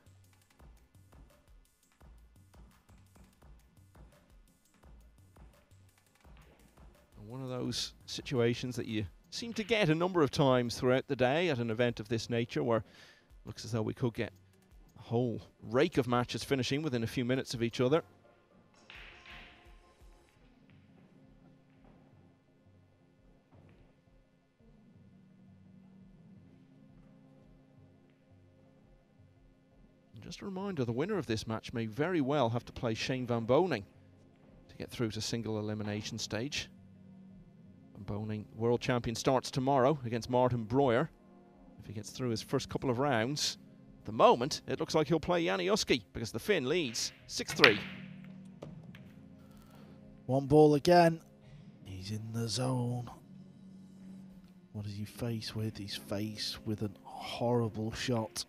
One of those situations that you seem to get a number of times throughout the day at an event of this nature, where it looks as though we could get a whole rake of matches finishing within a few minutes of each other. And just a reminder, the winner of this match may very well have to play Shane Van Boning to get through to single elimination stage. Boning, world champion, starts tomorrow against Martin Breuer. If he gets through his first couple of rounds, at the moment, it looks like he'll play Jani Uski because the Finn leads 6-3. One ball again. He's in the zone. What is he faced with? He's faced with a horrible shot.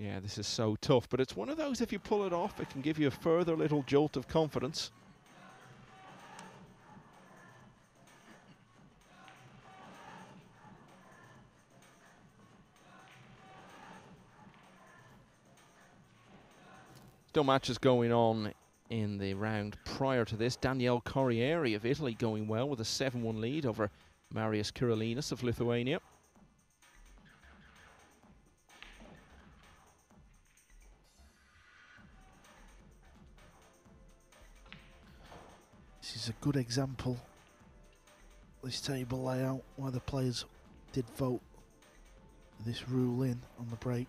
Yeah, this is so tough, but it's one of those, if you pull it off, it can give you a further little jolt of confidence. Still matches going on in the round prior to this. Daniele Corrieri of Italy going well with a 7-1 lead over Marius Kirilinas of Lithuania. This is a good example, this table layout, where the players did vote this rule in on the break.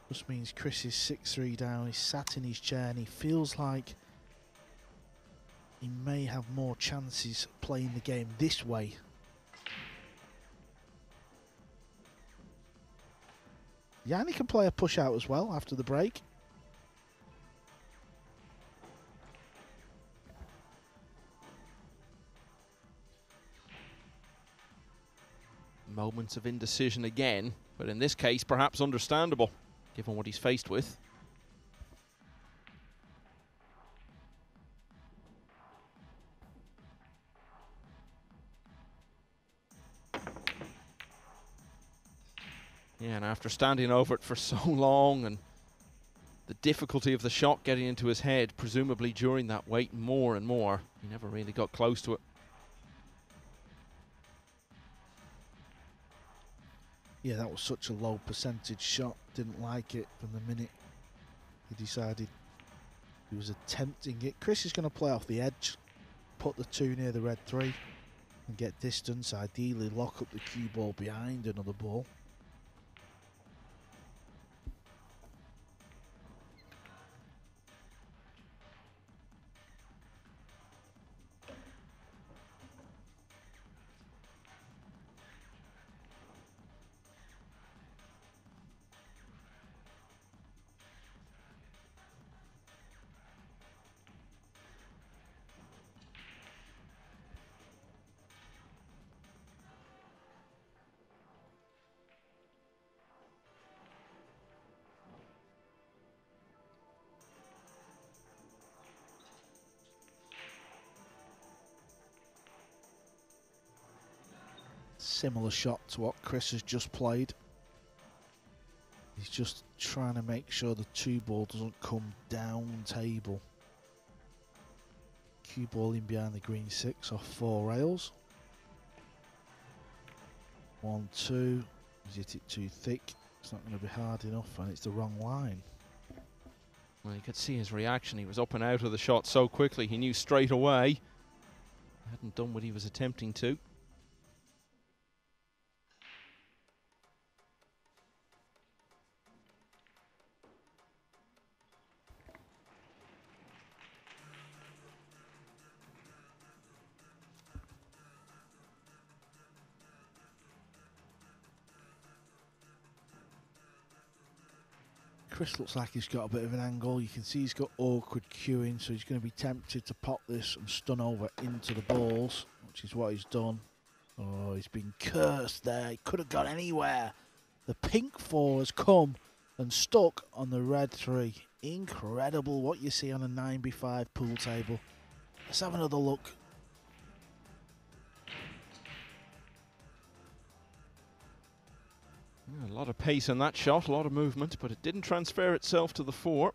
Just means Chris is 6-3 down, he's sat in his chair and he feels like he may have more chances playing the game this way. Jani can play a push out as well after the break. Moments of indecision again, but in this case perhaps understandable given what he's faced with. Yeah, and after standing over it for so long and the difficulty of the shot getting into his head, presumably during that wait more and more, he never really got close to it. Yeah, that was such a low percentage shot. Didn't like it from the minute he decided he was attempting it. Chris is going to play off the edge, put the 2 near the red 3 and get distance. Ideally lock up the cue ball behind another ball. Similar shot to what Chris has just played. He's just trying to make sure the 2 ball doesn't come down table. Cue ball in behind the green 6 off 4 rails. 1, 2. He's hit it too thick. It's not going to be hard enough, and it's the wrong line. Well, you could see his reaction. He was up and out of the shot so quickly. He knew straight away he hadn't done what he was attempting to. Chris looks like he's got a bit of an angle. You can see he's got awkward cueing, so he's going to be tempted to pop this and stun over into the balls, which is what he's done. Oh, he's been cursed there. He could have gone anywhere. The pink 4 has come and stuck on the red 3. Incredible what you see on a 9b5 pool table. Let's have another look. A lot of pace in that shot, a lot of movement, but it didn't transfer itself to the 4.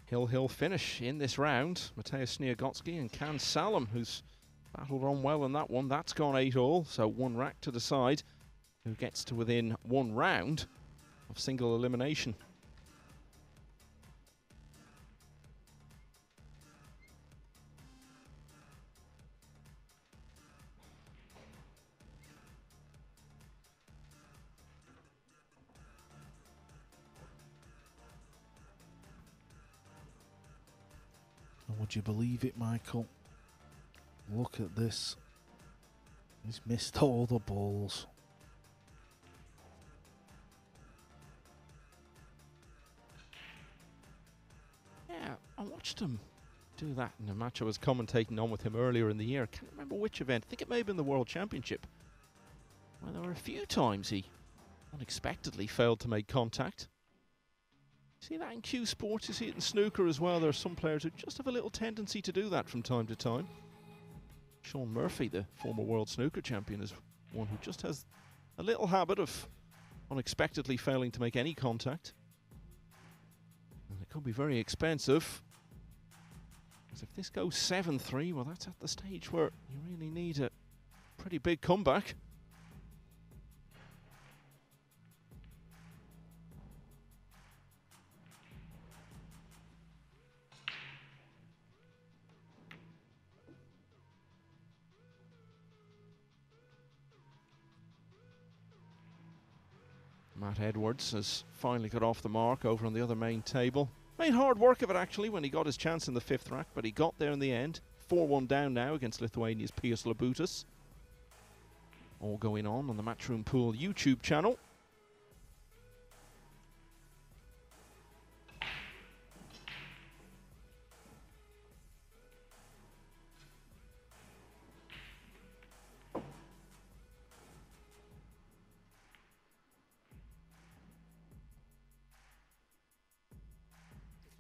Hill finish in this round. Mateusz Sniagotsky and Can Salem, who's battled on well in that one. That's gone 8-all, so 1 rack to decide who gets to within 1 round of single elimination. Would you believe it, Michael? Look at this. He's missed all the balls. Yeah, I watched him do that in a match I was commentating on with him earlier in the year. I can't remember which event. I think it may have been the World Championship. Well, there were a few times he unexpectedly failed to make contact. See that in Q Sports, you see it in snooker as well. There are some players who just have a little tendency to do that from time to time. Sean Murphy, the former world snooker champion, is one who just has a little habit of unexpectedly failing to make any contact. And it could be very expensive. Because if this goes 7-3, well, that's at the stage where you really need a pretty big comeback. Matt Edwards has finally got off the mark over on the other main table. Made hard work of it actually when he got his chance in the 5th rack, but he got there in the end. 4-1 down now against Lithuania's Pius Labutis. All going on the Matchroom Pool YouTube channel.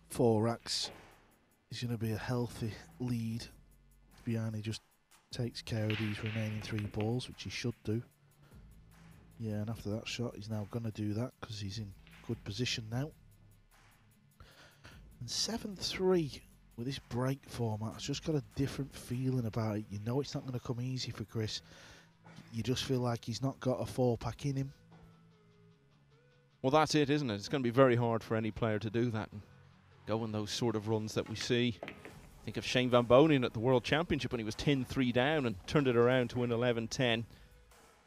Four racks is going to be a healthy lead. Jani just takes care of these remaining 3 balls, which he should do. Yeah, and after that shot, he's now going to do that because he's in good position now. And 7-3 with this break format, it's just got a different feeling about it. You know it's not going to come easy for Chris. You just feel like he's not got a 4-pack in him. Well, that's it, isn't it? It's going to be very hard for any player to do that and go on those sort of runs that we see. Think of Shane Van Bonen at the World Championship when he was 10-3 down and turned it around to win 11-10.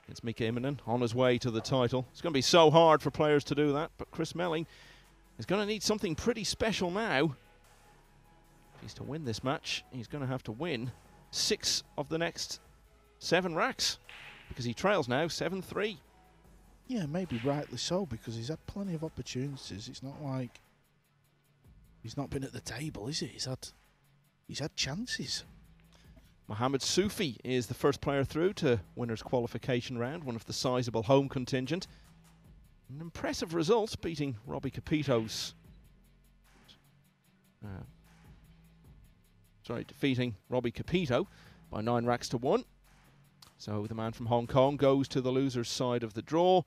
It's Mika Immonen on his way to the title. It's going to be so hard for players to do that, but Chris Melling is going to need something pretty special now. If he's to win this match, he's going to have to win 6 of the next 7 racks, because he trails now 7-3. Yeah, maybe rightly so, because he's had plenty of opportunities. It's not like he's not been at the table, is it? He's had chances. Mohamed Soufi is the first player through to winners qualification round, one of the sizable home contingent. An impressive result, beating Robbie Capito's. Defeating Robbie Capito by 9 racks to 1. So the man from Hong Kong goes to the loser's side of the draw,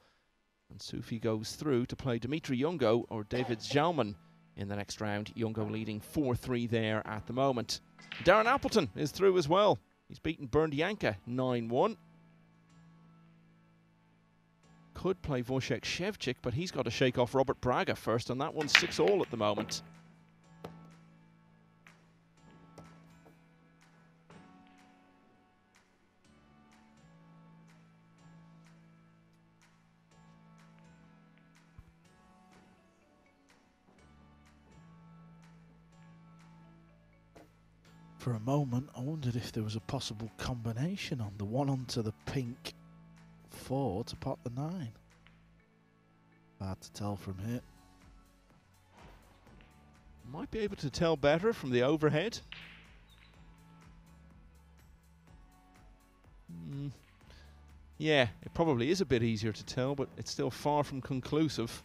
and Soufi goes through to play Dimitri Jungo or David Zalman in the next round. Jungo leading 4-3 there at the moment. Darren Appleton is through as well. He's beaten Bernd Janka 9-1. Could play Wojciech Szewczyk, but he's got to shake off Robert Braga first, and that one's 6-all at the moment. For a moment, I wondered if there was a possible combination on the one onto the pink 4 to pot the 9. Hard to tell from here. Might be able to tell better from the overhead. Yeah, it probably is a bit easier to tell, but it's still far from conclusive.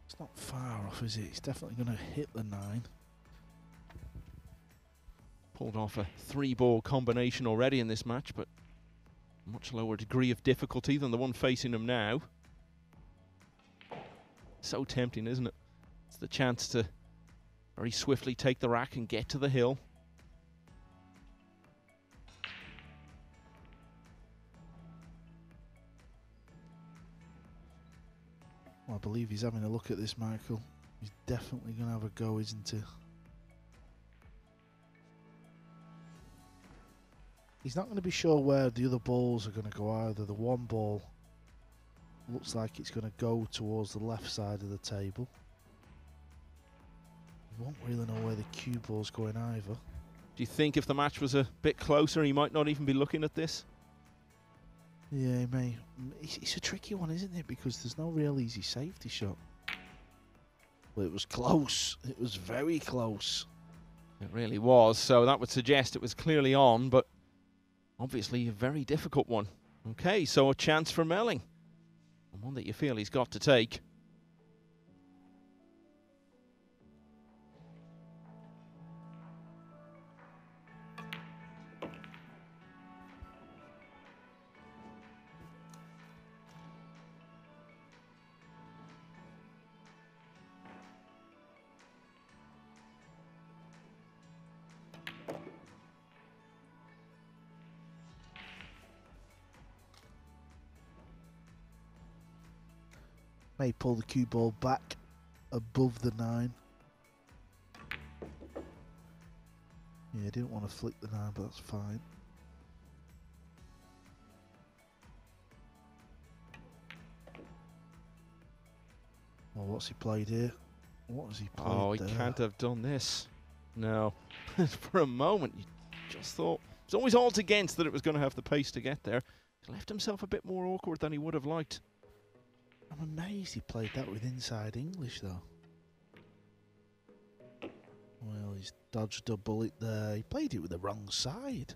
It's not far off, is it? It's definitely going to hit the 9. Pulled off a 3-ball combination already in this match, but much lower degree of difficulty than the one facing him now. So tempting, isn't it? It's the chance to very swiftly take the rack and get to the hill. Well, I believe he's having a look at this, Michael. He's definitely going to have a go, isn't he? He's not going to be sure where the other balls are going to go either. The one ball looks like it's going to go towards the left side of the table. He won't really know where the cue ball's going either. Do you think if the match was a bit closer, he might not even be looking at this? Yeah, he may. It's a tricky one, isn't it? Because there's no real easy safety shot. Well, it was close. It was very close. It really was, so that would suggest it was clearly on, but obviously a very difficult one. Okay, so a chance for Melling. And one that you feel he's got to take. May pull the cue ball back above the 9. Yeah, didn't want to flick the 9, but that's fine. Well, what's he played here? What has he played Oh, he there? can't have done this. No. For a moment, you just thought it was always odds against that it was going to have the pace to get there. He left himself a bit more awkward than he would have liked. I'm amazed he played that with inside English, though. Well, he's dodged a bullet there. He played it with the wrong side.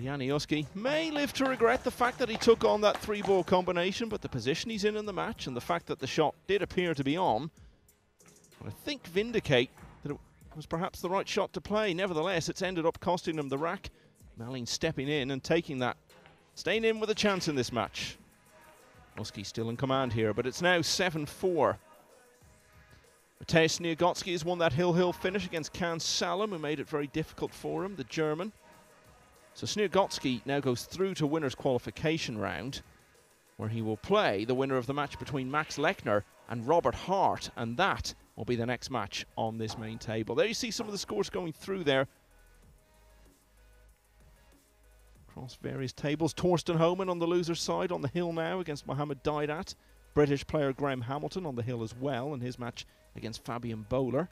Jani Uski may live to regret the fact that he took on that 3-ball combination, but the position he's in the match and the fact that the shot did appear to be on, I think vindicate that it was perhaps the right shot to play. Nevertheless, it's ended up costing him the rack. Melling stepping in and taking that, staying in with a chance in this match. Uski still in command here, but it's now 7-4. Mateusz Sniegocki has won that hill finish against Can Salem, who made it very difficult for him, the German. So Sniegocki now goes through to winner's qualification round, where he will play the winner of the match between Max Lechner and Robert Hart, and that will be the next match on this main table. There you see some of the scores going through there. Across various tables. Torsten Homan on the loser's side on the hill now against Mohamed Didat. British player Graham Hamilton on the hill as well in his match against Fabian Bowler.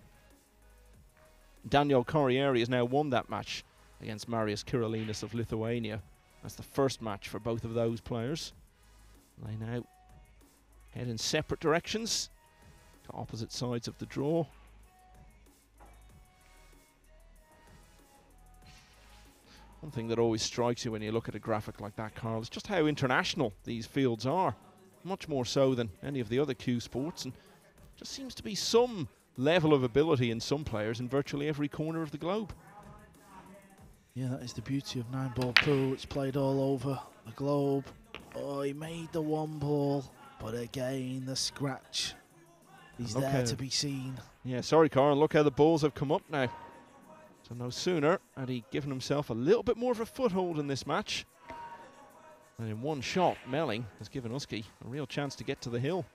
Daniel Corriere has now won that match against Marius Kirilinas of Lithuania. That's the first match for both of those players. They now head in separate directions to opposite sides of the draw. One thing that always strikes you when you look at a graphic like that, Carl, is just how international these fields are. Much more so than any of the other cue sports, and just seems to be some level of ability in some players in virtually every corner of the globe. Yeah, that is the beauty of 9-ball pool. It's played all over the globe. Oh, he made the 1 ball, but again, the scratch is there to be seen. Yeah, sorry, Carl, look how the balls have come up now. So no sooner had he given himself a little bit more of a foothold in this match, and in one shot, Melling has given Uski a real chance to get to the hill.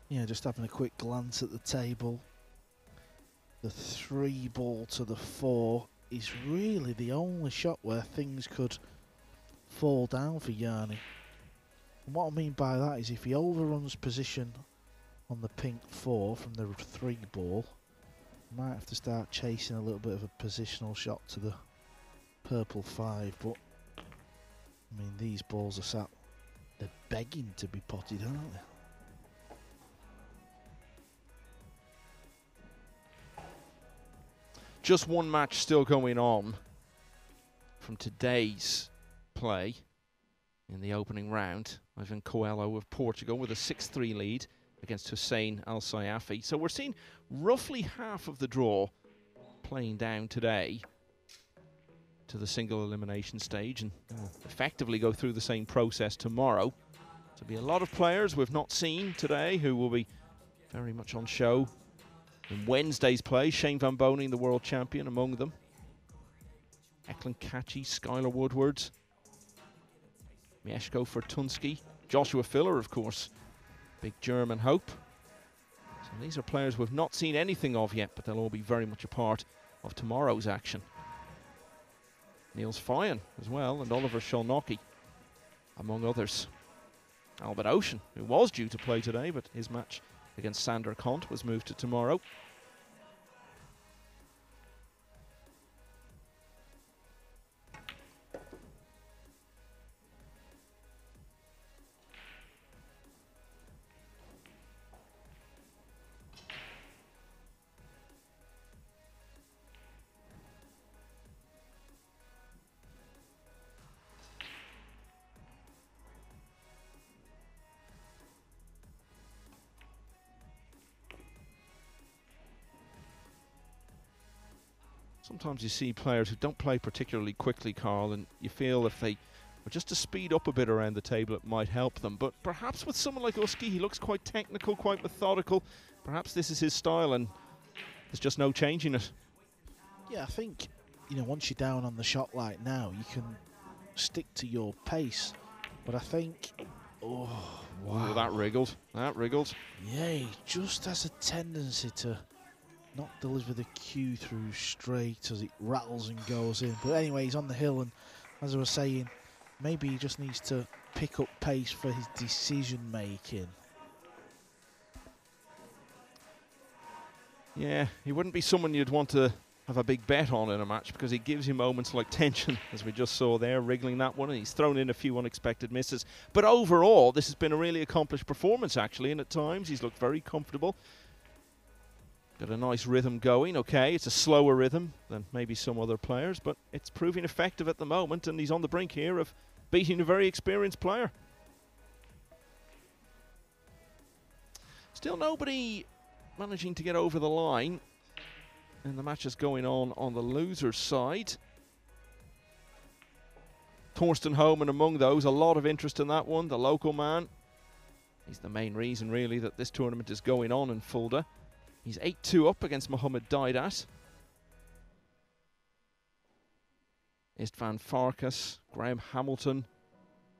Yeah, just having a quick glance at the table. The 3 ball to the 4 is really the only shot where things could fall down for Jani. And what I mean by that is if he overruns position on the pink 4 from the 3 ball, he might have to start chasing a little bit of a positional shot to the purple 5. But I mean, these balls are sat, they're begging to be potted, aren't they? Just one match still going on from today's play in the opening round. Ivan Coelho of Portugal with a 6-3 lead against Hussein Al Sayafi. So we're seeing roughly half of the draw playing down today to the single elimination stage, and we'll effectively go through the same process tomorrow. There'll be a lot of players we've not seen today who will be very much on show in Wednesday's play. Shane Van Boning, the world champion, among them. Eklund Kachi, Skylar Woodward, Mieszko Fortunski, Joshua Filler, of course, big German hope. So these are players we've not seen anything of yet, but they'll all be very much a part of tomorrow's action. Niels Fyan as well, and Oliver Sholnocki, among others. Albert Ocean, who was due to play today, but his match against Sander Kont was moved to tomorrow. Sometimes you see players who don't play particularly quickly, Carl, and you feel if they were just to speed up a bit around the table, it might help them. But perhaps with someone like Uski, he looks quite technical, quite methodical. Perhaps this is his style, and there's just no changing it. Yeah, I think, you know, once you're down on the shot like now, you can stick to your pace. But I think, oh, wow. Ooh, that wriggled. That wriggled. Yeah, he just has a tendency to not deliver the cue through straight as it rattles and goes in. But anyway, he's on the hill, and as I was saying, maybe he just needs to pick up pace for his decision making. Yeah, he wouldn't be someone you'd want to have a big bet on in a match, because he gives you moments like tension, as we just saw there, wriggling that one, and he's thrown in a few unexpected misses. But overall, this has been a really accomplished performance, actually, and at times he's looked very comfortable. Got a nice rhythm going. Okay, it's a slower rhythm than maybe some other players, but it's proving effective at the moment, and he's on the brink here of beating a very experienced player. Still nobody managing to get over the line, and the match is going on the loser's side. Thorsten Homan among those, a lot of interest in that one, the local man. He's the main reason, really, that this tournament is going on in Fulda. He's 8-2 up against Mohamed Didat. Istvan Farkas, Graham Hamilton,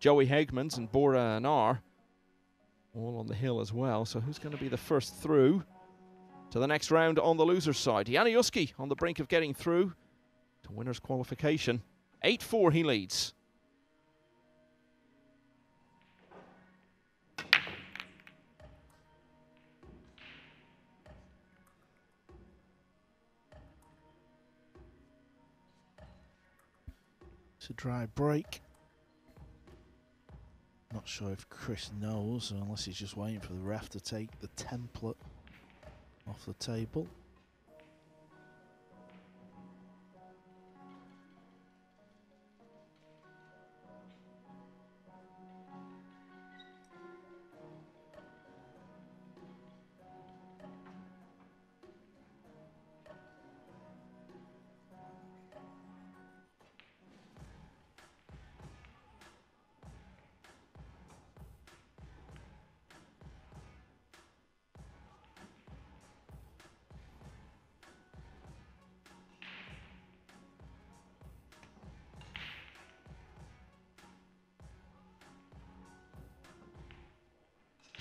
Joey Hegmans and Bora Anar all on the hill as well. So who's going to be the first through to the next round on the loser's side? Jani Uski on the brink of getting through to winner's qualification. 8-4 he leads. It's a dry break. Not sure if Chris knows, unless he's just waiting for the ref to take the template off the table.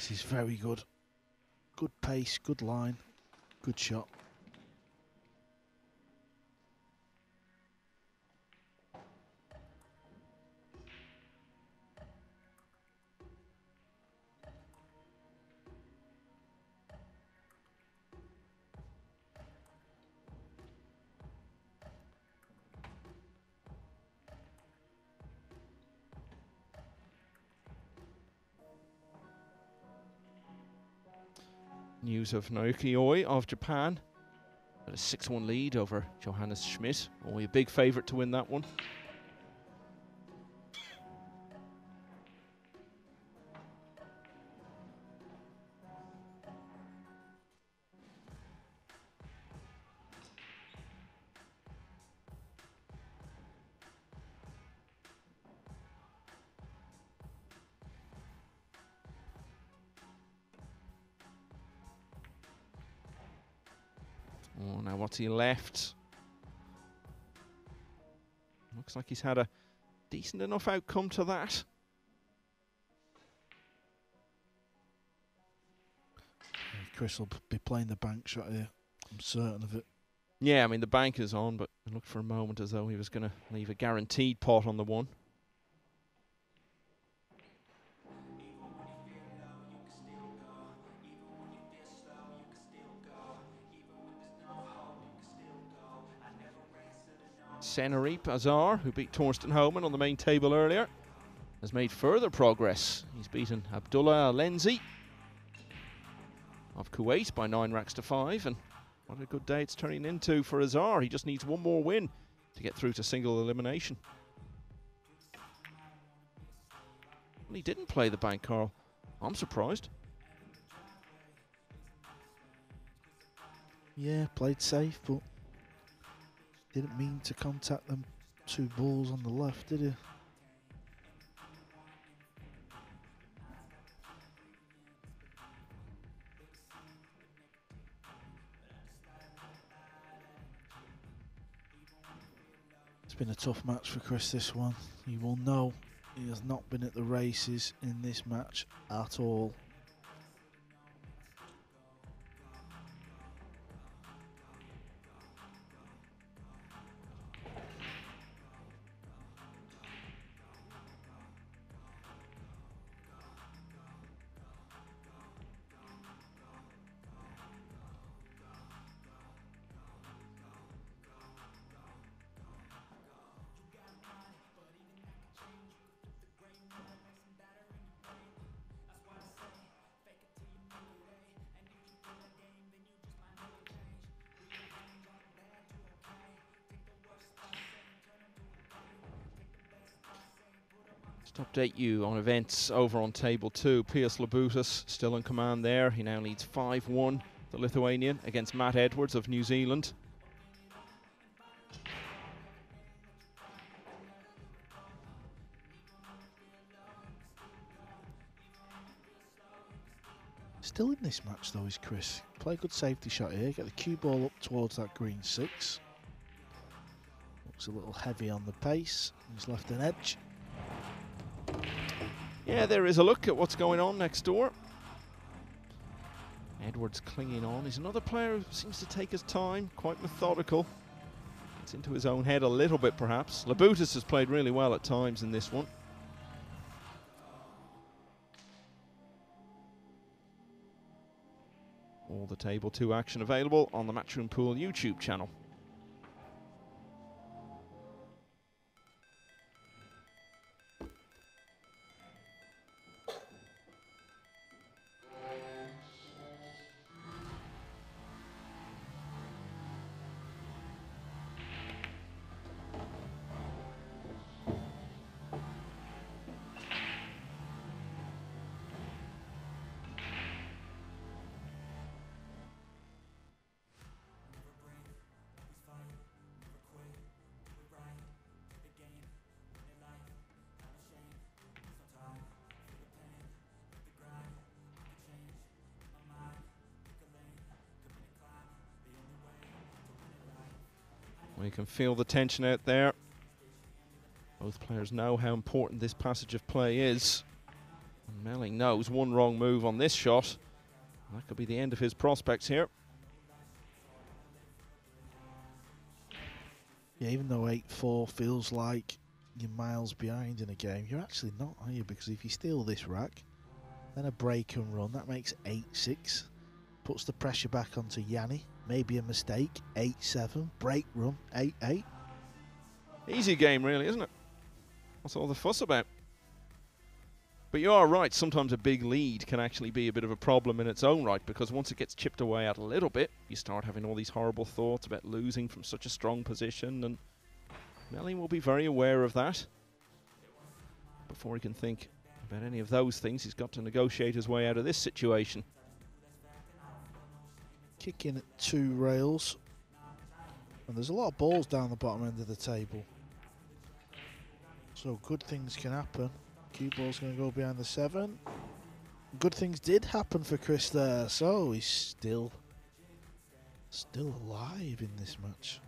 This is very good. Good pace, good line, good shot. News of Naoki Oi of Japan. Got a 6-1 lead over Johannes Schmidt. Oi a big favourite to win that one. Oh, now what's he left? Looks like he's had a decent enough outcome to that. Chris will be playing the bank shot here. I'm certain of it. Yeah, I mean, the bank is on, but it looked for a moment as though he was going to leave a guaranteed pot on the one. Senarip Azar, who beat Torsten Homan on the main table earlier, has made further progress. He's beaten Abdullah Alenzi of Kuwait by 9 racks to 5, and what a good day it's turning into for Azar. He just needs one more win to get through to single elimination. Well, he didn't play the bank, Carl. I'm surprised. Yeah, played safe, but didn't mean to contact them 2 balls on the left, did he? It's been a tough match for Chris, this one. You will know he has not been at the races in this match at all. To update you on events over on table 2, Pius Labutis still in command there. He now leads 5-1, the Lithuanian, against Matt Edwards of New Zealand. Still in this match though is Chris. Play a good safety shot here, get the cue ball up towards that green 6. Looks a little heavy on the pace, he's left an edge. Yeah, there is a look at what's going on next door. Edwards clinging on. He's another player who seems to take his time, quite methodical. Gets into his own head a little bit, perhaps. Labutis has played really well at times in this one. All the table 2 action available on the Matchroom Pool YouTube channel. You can feel the tension out there. Both players know how important this passage of play is. And Melling knows one wrong move on this shot. That could be the end of his prospects here. Yeah, even though 8-4 feels like you're miles behind in a game, you're actually not, are you? Because if you steal this rack, then a break and run, that makes 8-6. Puts the pressure back onto Jani. Maybe a mistake, 8-7. Break run, 8-8. Easy game, really, isn't it? What's all the fuss about? But you are right, sometimes a big lead can actually be a bit of a problem in its own right, because once it gets chipped away at a little bit, you start having all these horrible thoughts about losing from such a strong position, and Melling will be very aware of that. Before he can think about any of those things, he's got to negotiate his way out of this situation. Kick in at 2 rails. And there's a lot of balls down the bottom end of the table. So good things can happen. Cue ball's going to go behind the 7. Good things did happen for Chris there. So he's still alive in this match.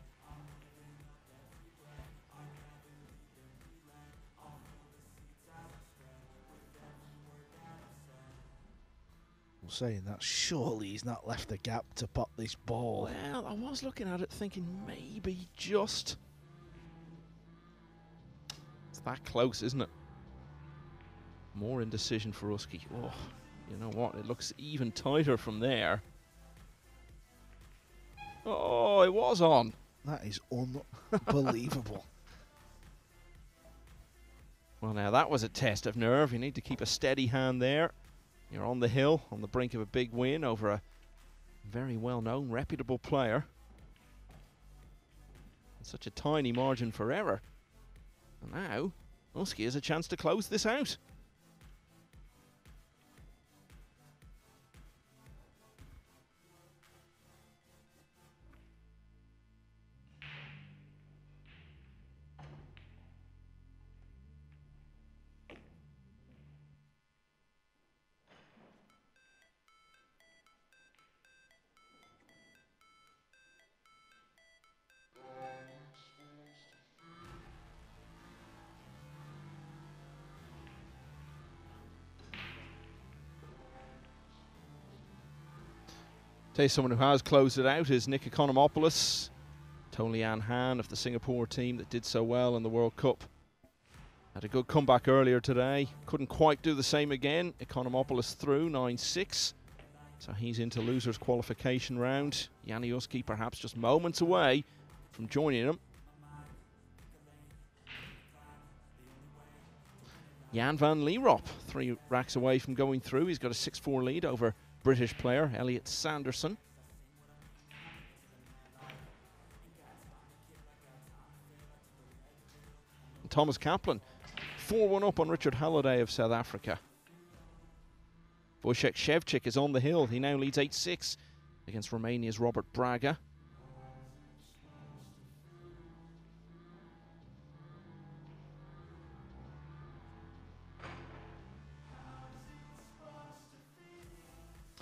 Saying that, surely he's not left a gap to pot this ball. Well, I was looking at it thinking maybe just. It's that close, isn't it? More indecision for Uski. Oh, you know what? It looks even tighter from there. Oh, it was on. That is unbelievable. Well, now that was a test of nerve. You need to keep a steady hand there. You're on the hill, on the brink of a big win over a very well-known, reputable player. Such a tiny margin for error. And now, Uski has a chance to close this out. Tell you someone who has closed it out is Nick Economopoulos, Tolian Han of the Singapore team that did so well in the World Cup. Had a good comeback earlier today. Couldn't quite do the same again. Economopoulos through 9-6. So he's into losers qualification round. Jani Uski perhaps just moments away from joining him. Jan van Lierop, 3 racks away from going through. He's got a 6-4 lead over British player Elliot Sanderson. And Thomas Kaplan, 4-1 up on Richard Halliday of South Africa. Wojciech Szewczyk is on the hill. He now leads 8-6 against Romania's Robert Braga.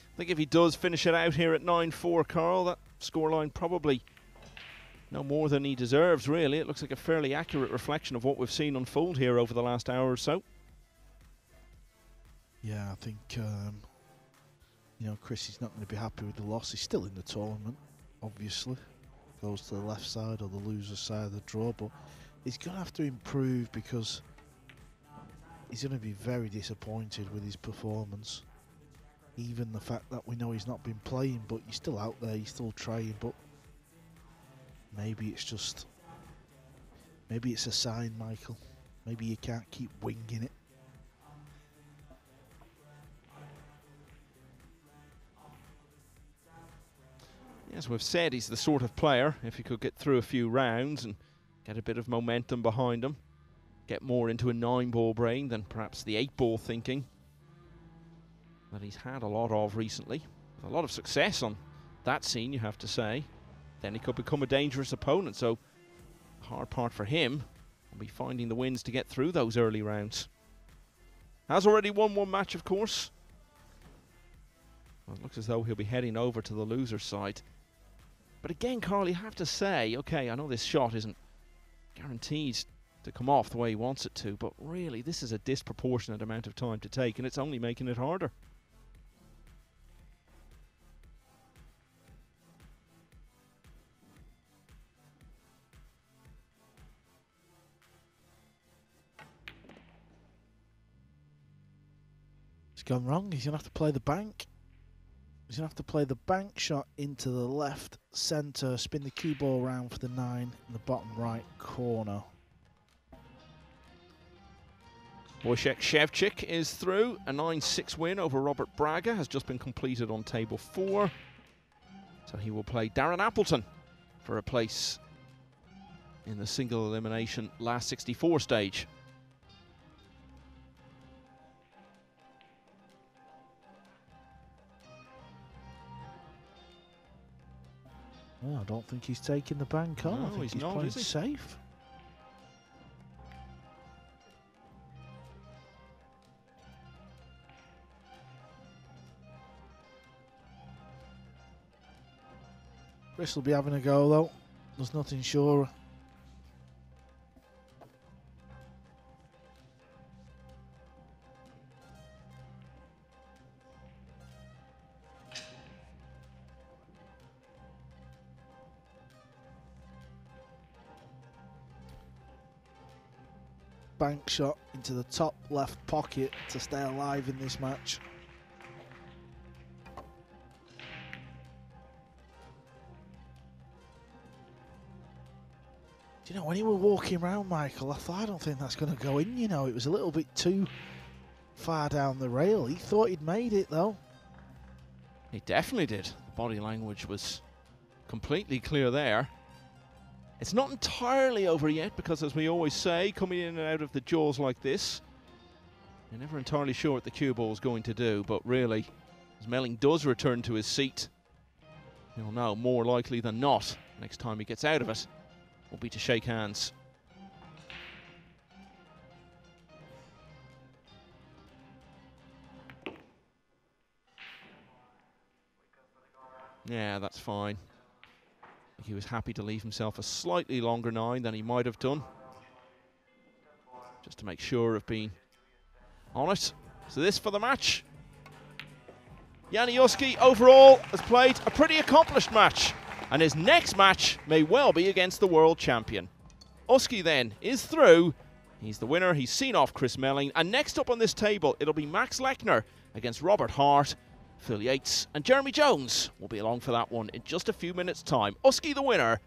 I think if he does finish it out here at 9-4, Carl, that scoreline probably no more than he deserves, really. It looks like a fairly accurate reflection of what we've seen unfold here over the last hour or so. Yeah, I think, you know, Chris is not going to be happy with the loss. He's still in the tournament, obviously. Goes to the left side or the loser's side of the draw, but he's going to have to improve because he's going to be very disappointed with his performance. Even the fact that we know he's not been playing, but he's still out there, he's still trying, but maybe it's just, maybe it's a sign, Michael. Maybe you can't keep winging it. As we've said, he's the sort of player, if he could get through a few rounds and get a bit of momentum behind him, get more into a 9-ball brain than perhaps the 8-ball thinking that he's had a lot of recently. With a lot of success on that scene, you have to say. Then he could become a dangerous opponent, so the hard part for him will be finding the wins to get through those early rounds. Has already won 1 match, of course. Well, it looks as though he'll be heading over to the loser's side. But again, Carl, you have to say, okay, I know this shot isn't guaranteed to come off the way he wants it to, but really, this is a disproportionate amount of time to take, and it's only making it harder. gone wrong. He's going to have to play the bank. He's going to have to play the bank shot into the left centre, spin the cue ball round for the 9 in the bottom right corner. Wojciech Szewczyk is through. A 9-6 win over Robert Braga has just been completed on table 4. So he will play Darren Appleton for a place in the single elimination last 64 stage. Well, I don't think he's taking the bank on. No, I think he's not, playing is he? safe. Chris will be having a go though. There's nothing sure. Bank shot into the top left pocket to stay alive in this match. Do you know, when you were walking around, Michael, I don't think that's going to go in, you know. It was a little bit too far down the rail. He thought he'd made it, though. He definitely did. The body language was completely clear there. It's not entirely over yet because, as we always say, coming in and out of the jaws like this, you're never entirely sure what the cue ball is going to do, but really, as Melling does return to his seat, he'll know more likely than not, next time he gets out of it, will be to shake hands. Yeah, that's fine. He was happy to leave himself a slightly longer 9 than he might have done, just to make sure of being on it. So this for the match. Jani Uski overall has played a pretty accomplished match, and his next match may well be against the world champion. Uski then is through. He's the winner. He's seen off Chris Melling, and next up on this table it'll be Max Lechner against Robert Hart. Phil Yates and Jeremy Jones will be along for that one in just a few minutes' time. Uski the winner.